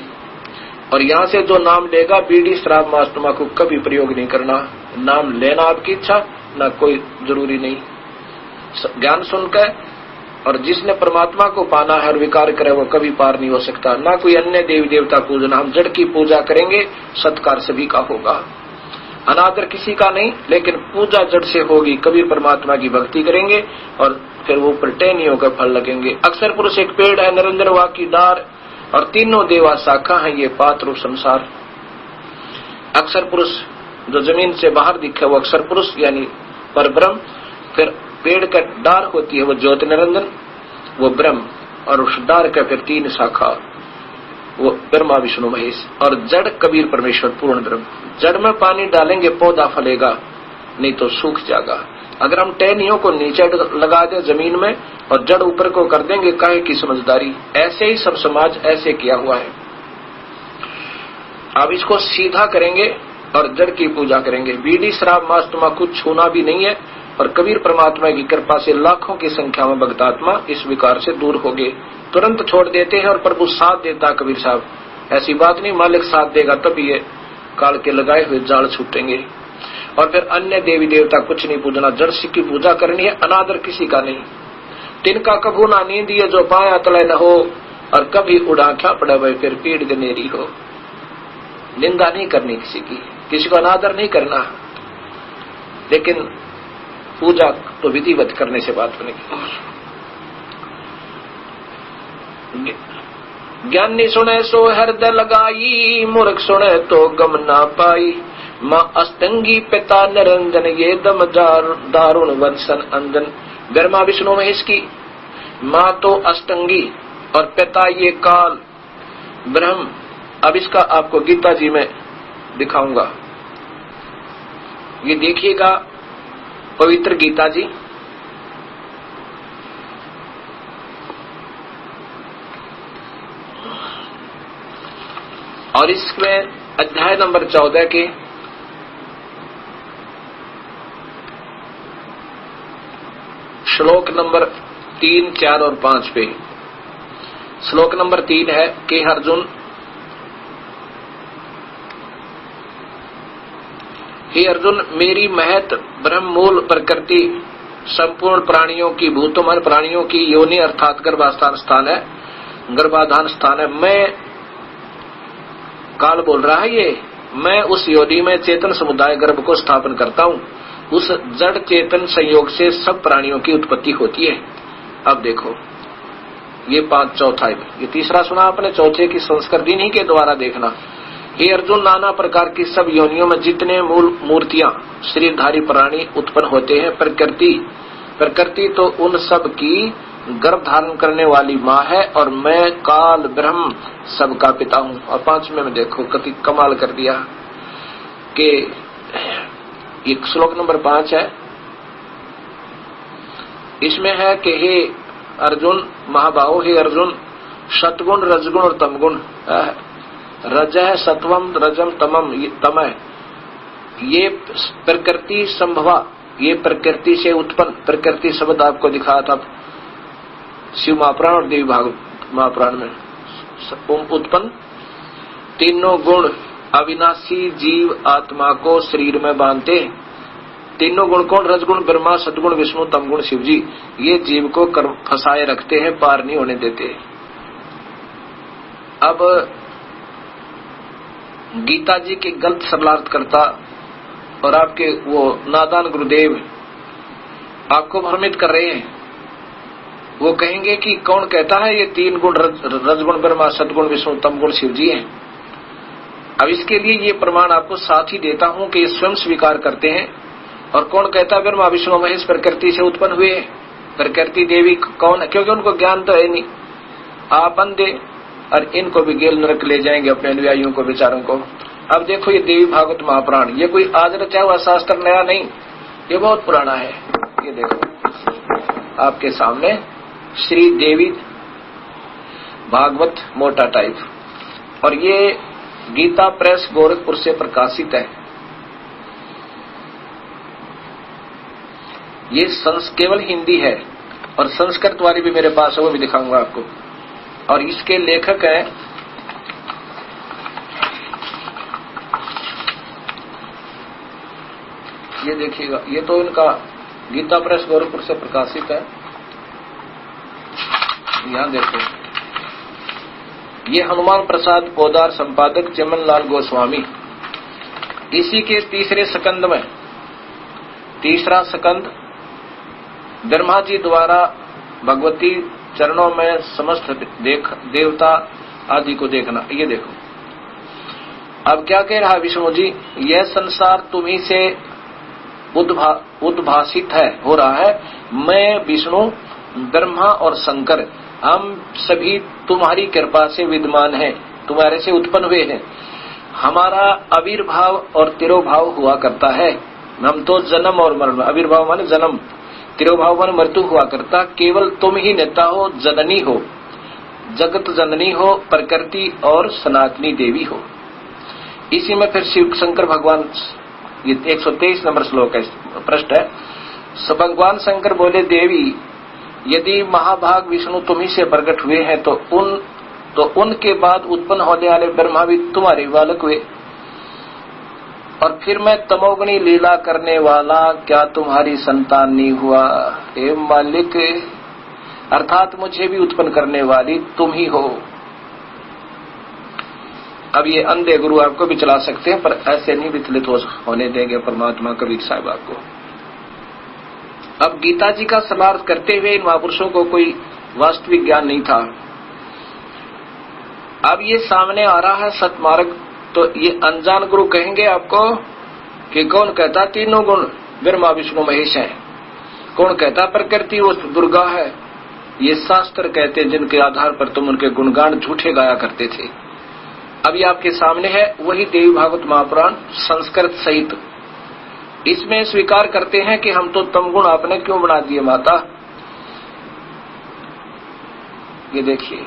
और यहाँ से जो नाम लेगा बीड़ी शराब मांस तंबाकू कभी प्रयोग नहीं करना। नाम लेना आपकी इच्छा, ना कोई जरूरी नहीं। ज्ञान सुनकर, और जिसने परमात्मा को पाना है और विकार करे वो कभी पार नहीं हो सकता। ना कोई अन्य देवी देवता पूजना, हम जड़ की पूजा करेंगे, सत्कार सभी का होगा, अनादर किसी का नहीं, लेकिन पूजा जड़ से होगी। कबीर परमात्मा की भक्ति करेंगे और फिर वो ऊपर टहनियों का फल लगेंगे। अक्षर पुरुष एक पेड़ है, नरेंद्र वा की डार, और तीनों देवा शाखा है ये पात्र संसार। अक्षर पुरुष जो जमीन से बाहर दिखे वो अक्षर पुरुष यानी परब्रह्म, फिर पेड़ का डार होती है वो ज्योति निरंजन, वो ब्रह्म, और उस डार का फिर 3 शाखा, वो ब्रह्मा विष्णु महेश, और जड़ कबीर परमेश्वर पूर्ण ब्रह्म। जड़ में पानी डालेंगे पौधा फलेगा, नहीं तो सूख जाएगा। अगर हम टहनियों को नीचे लगा दें जमीन में और जड़ ऊपर को कर देंगे, काहे की समझदारी। ऐसे ही सब समाज ऐसे किया हुआ है। अब इसको सीधा करेंगे और जड़ की पूजा करेंगे। बीड़ी शराब मांस तंबाकू छूना भी नहीं है, और कबीर परमात्मा की कृपा से लाखों की संख्या में भक्तात्मा इस विकार से दूर हो गए, तुरंत छोड़ देते हैं। और प्रभु साथ देता कबीर साहब, ऐसी बात नहीं, मालिक साथ देगा तभी ये काल के लगाए हुए जाल छूटेंगे। और फिर अन्य देवी देवता कुछ नहीं पूजना, जड़ की पूजा करनी है, अनादर किसी का नहीं। तिनका कभू ना नींद ये जो पाया तले न हो, और कभी उड़ा क्या पड़ा वह फिर पीड़ गनेरी हो। निंदा नहीं करनी किसी की, किसी को अनादर नहीं करना, लेकिन पूजा तो विधिवत करने से बात बनेगी। ज्ञानी सुने सो हृदय लगाई, मूर्ख सुने तो गम ना पाई। माँ अस्तंगी पिता निरंजन, ये दम दारुण वंशन अंजन। ब्रह्मा विष्णु महेश की माँ तो अष्टंगी और पिता ये काल ब्रह्म। अब इसका आपको गीता जी में दिखाऊंगा, ये देखिएगा पवित्र गीता जी। और इसमें अध्याय नंबर 14 के श्लोक नंबर 3, 4 और 5 पे श्लोक नंबर 3 है कि अर्जुन, हे अर्जुन, मेरी महत ब्रह्म मूल प्रकृति संपूर्ण प्राणियों की, भूतोमन प्राणियों की योनि अर्थात गर्भाधान स्थान है, गर्भाधान स्थान है। मैं काल बोल रहा है ये, मैं उस योनि में चेतन समुदाय गर्भ को स्थापन करता हूँ। उस जड़ चेतन संयोग से सब प्राणियों की उत्पत्ति होती है। अब देखो ये 5 चौथा है, ये तीसरा सुना आपने, चौथे की संस्कृत इन्हीं के द्वारा देखना। हे अर्जुन, नाना प्रकार की सब योनियों में जितने मूल मूर्तियां शरीरधारी प्राणी उत्पन्न होते हैं, प्रकृति तो उन सब की गर्भ धारण करने वाली माँ है और मैं काल ब्रह्म सबका पिता हूँ। और 5वें में देखो कति कमाल कर दिया कि एक श्लोक नंबर 5 है, इसमें है कि हे अर्जुन महाबाहो, हे अर्जुन, सतगुण रजगुण और तमगुण, रजः सत्वम रजम तमः, ये प्रकृति संभवा, ये प्रकृति से उत्पन्न, प्रकृति शब्द आपको दिखाया था शिव महापुराण और देवी भागवत महापुराण में, उत्पन्न तीनों गुण अविनाशी जीव आत्मा को शरीर में बांधते। तीनों गुण कौन? रजगुण ब्रह्मा, सदगुण विष्णु, तमगुण शिव जी। ये जीव को फंसाए रखते हैं, पार नहीं होने देते। अब गीता जी के गलत सरलार्थ करता और आपके वो नादान गुरुदेव आपको भ्रमित कर रहे हैं। वो कहेंगे कि कौन कहता है ये 3 गुण रजगुण ब्रह्मा, सदगुण विष्णु, तमगुण शिव जी हैं। अब इसके लिए ये प्रमाण आपको साथ ही देता हूं कि ये स्वयं स्वीकार करते हैं। और कौन कहता है ब्रह्मा विष्णु महेश प्रकृति से उत्पन्न हुए? प्रकृति देवी कौन है? क्योंकि उनको ज्ञान तो है नहीं। आप अंधे, और इनको भी गेल नरक ले जाएंगे अपने अनुयायियों को, बेचारों को। अब देखो ये देवी भागवत महापुराण, ये कोई आज रचा हुआ शास्त्र नया नहीं, ये बहुत पुराना है। ये देखो आपके सामने श्री देवी भागवत मोटा टाइप, और ये गीता प्रेस गोरखपुर से प्रकाशित है। ये केवल हिंदी है और संस्कृत वाली भी मेरे पास है, वो भी दिखाऊंगा आपको। और इसके लेखक हैं ये देखिएगा, ये तो इनका गीता प्रेस गोरखपुर से प्रकाशित है। यहां देखो, ये हनुमान प्रसाद पोदार, संपादक चमन लाल गोस्वामी। इसी के तीसरे स्कंद में, तीसरा स्कंद, ब्रह्मा जी द्वारा भगवती चरणों में समस्त देवता आदि को देखना। ये देखो अब क्या कह रहा है विष्णु जी, यह संसार तुम्ही से उद्भासित है, हो रहा है। मैं विष्णु, ब्रह्मा और शंकर, हम सभी तुम्हारी कृपा से विद्यमान हैं, तुम्हारे से उत्पन्न हुए हैं। हमारा आविर्भाव और तिरोभाव हुआ करता है। हम तो जन्म और मरण, आविर्भाव माने जन्म, तिरोभाव माने मृत्यु हुआ करता। केवल तुम ही नेता हो, जननी हो, जगत जननी हो, प्रकृति और सनातनी देवी हो। इसी में फिर शिव शंकर भगवान, ये 123 नंबर श्लोक है, पृष्ठ है। भगवान शंकर बोले, देवी यदि महाभाग विष्णु तुम्ही से प्रकट हुए हैं तो उनके बाद उत्पन्न होने वाले ब्रह्मा भी तुम्हारे बालक हुए। और फिर मैं तमोगुणी लीला करने वाला क्या तुम्हारी संतान नहीं हुआ? हे मालिक, अर्थात मुझे भी उत्पन्न करने वाली तुम ही हो। अब ये अंधे गुरु आपको भी चला सकते हैं, पर ऐसे नहीं विचलित होने देंगे परमात्मा कबीर साहिब आपको। अब गीता जी का समार्थ करते हुए इन महापुरुषों को कोई वास्तविक ज्ञान नहीं था। अब ये सामने आ रहा है सतमार्ग, तो ये अनजान गुरु कहेंगे आपको कि कौन कहता तीनों गुण ब्रह्मा विष्णु महेश हैं, कौन कहता प्रकृति वो दुर्गा है। ये शास्त्र कहते जिनके आधार पर तुम उनके गुणगान झूठे गाया करते थे। अभी आपके सामने है वही देवी भागवत महापुराण संस्कृत सहित। इसमें स्वीकार करते हैं कि हम तो तमगुण आपने क्यों बना दिए माता। ये देखिए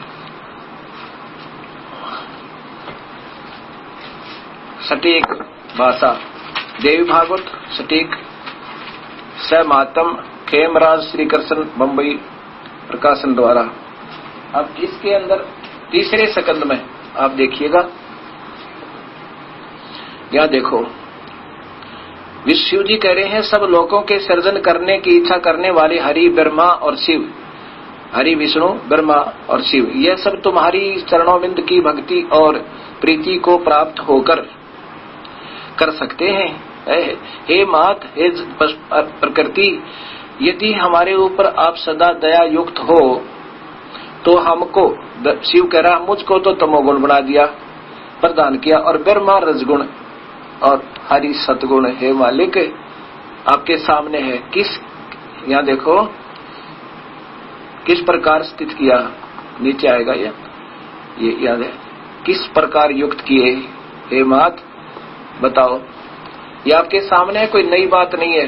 सटीक भाषा, देवी भागवत सटीक, स मातम खेमराज श्री कृष्ण बम्बई प्रकाशन द्वारा। अब इसके अंदर तीसरे सकंद में आप देखिएगा, यहां देखो शिव जी कह रहे हैं सब लोगों के सृजन करने की इच्छा करने वाले हरि ब्रह्मा और शिव, हरि विष्णु ब्रह्मा और शिव, यह सब तुम्हारी चरणोबिंद की भक्ति और प्रीति को प्राप्त होकर कर सकते हैं। हे मात, हे प्रकृति, यदि हमारे ऊपर आप सदा दया युक्त हो तो हमको, शिव कह रहा मुझको तो तमोगुण बना दिया, प्रदान किया, और ब्रह्मा रजगुण और हरि सतगुण, हे मालिक आपके सामने है। किस, यहाँ देखो किस प्रकार स्थित किया, नीचे आएगा ये याद है, किस प्रकार युक्त किए हे मात, बताओ, ये आपके सामने है, कोई नई बात नहीं है।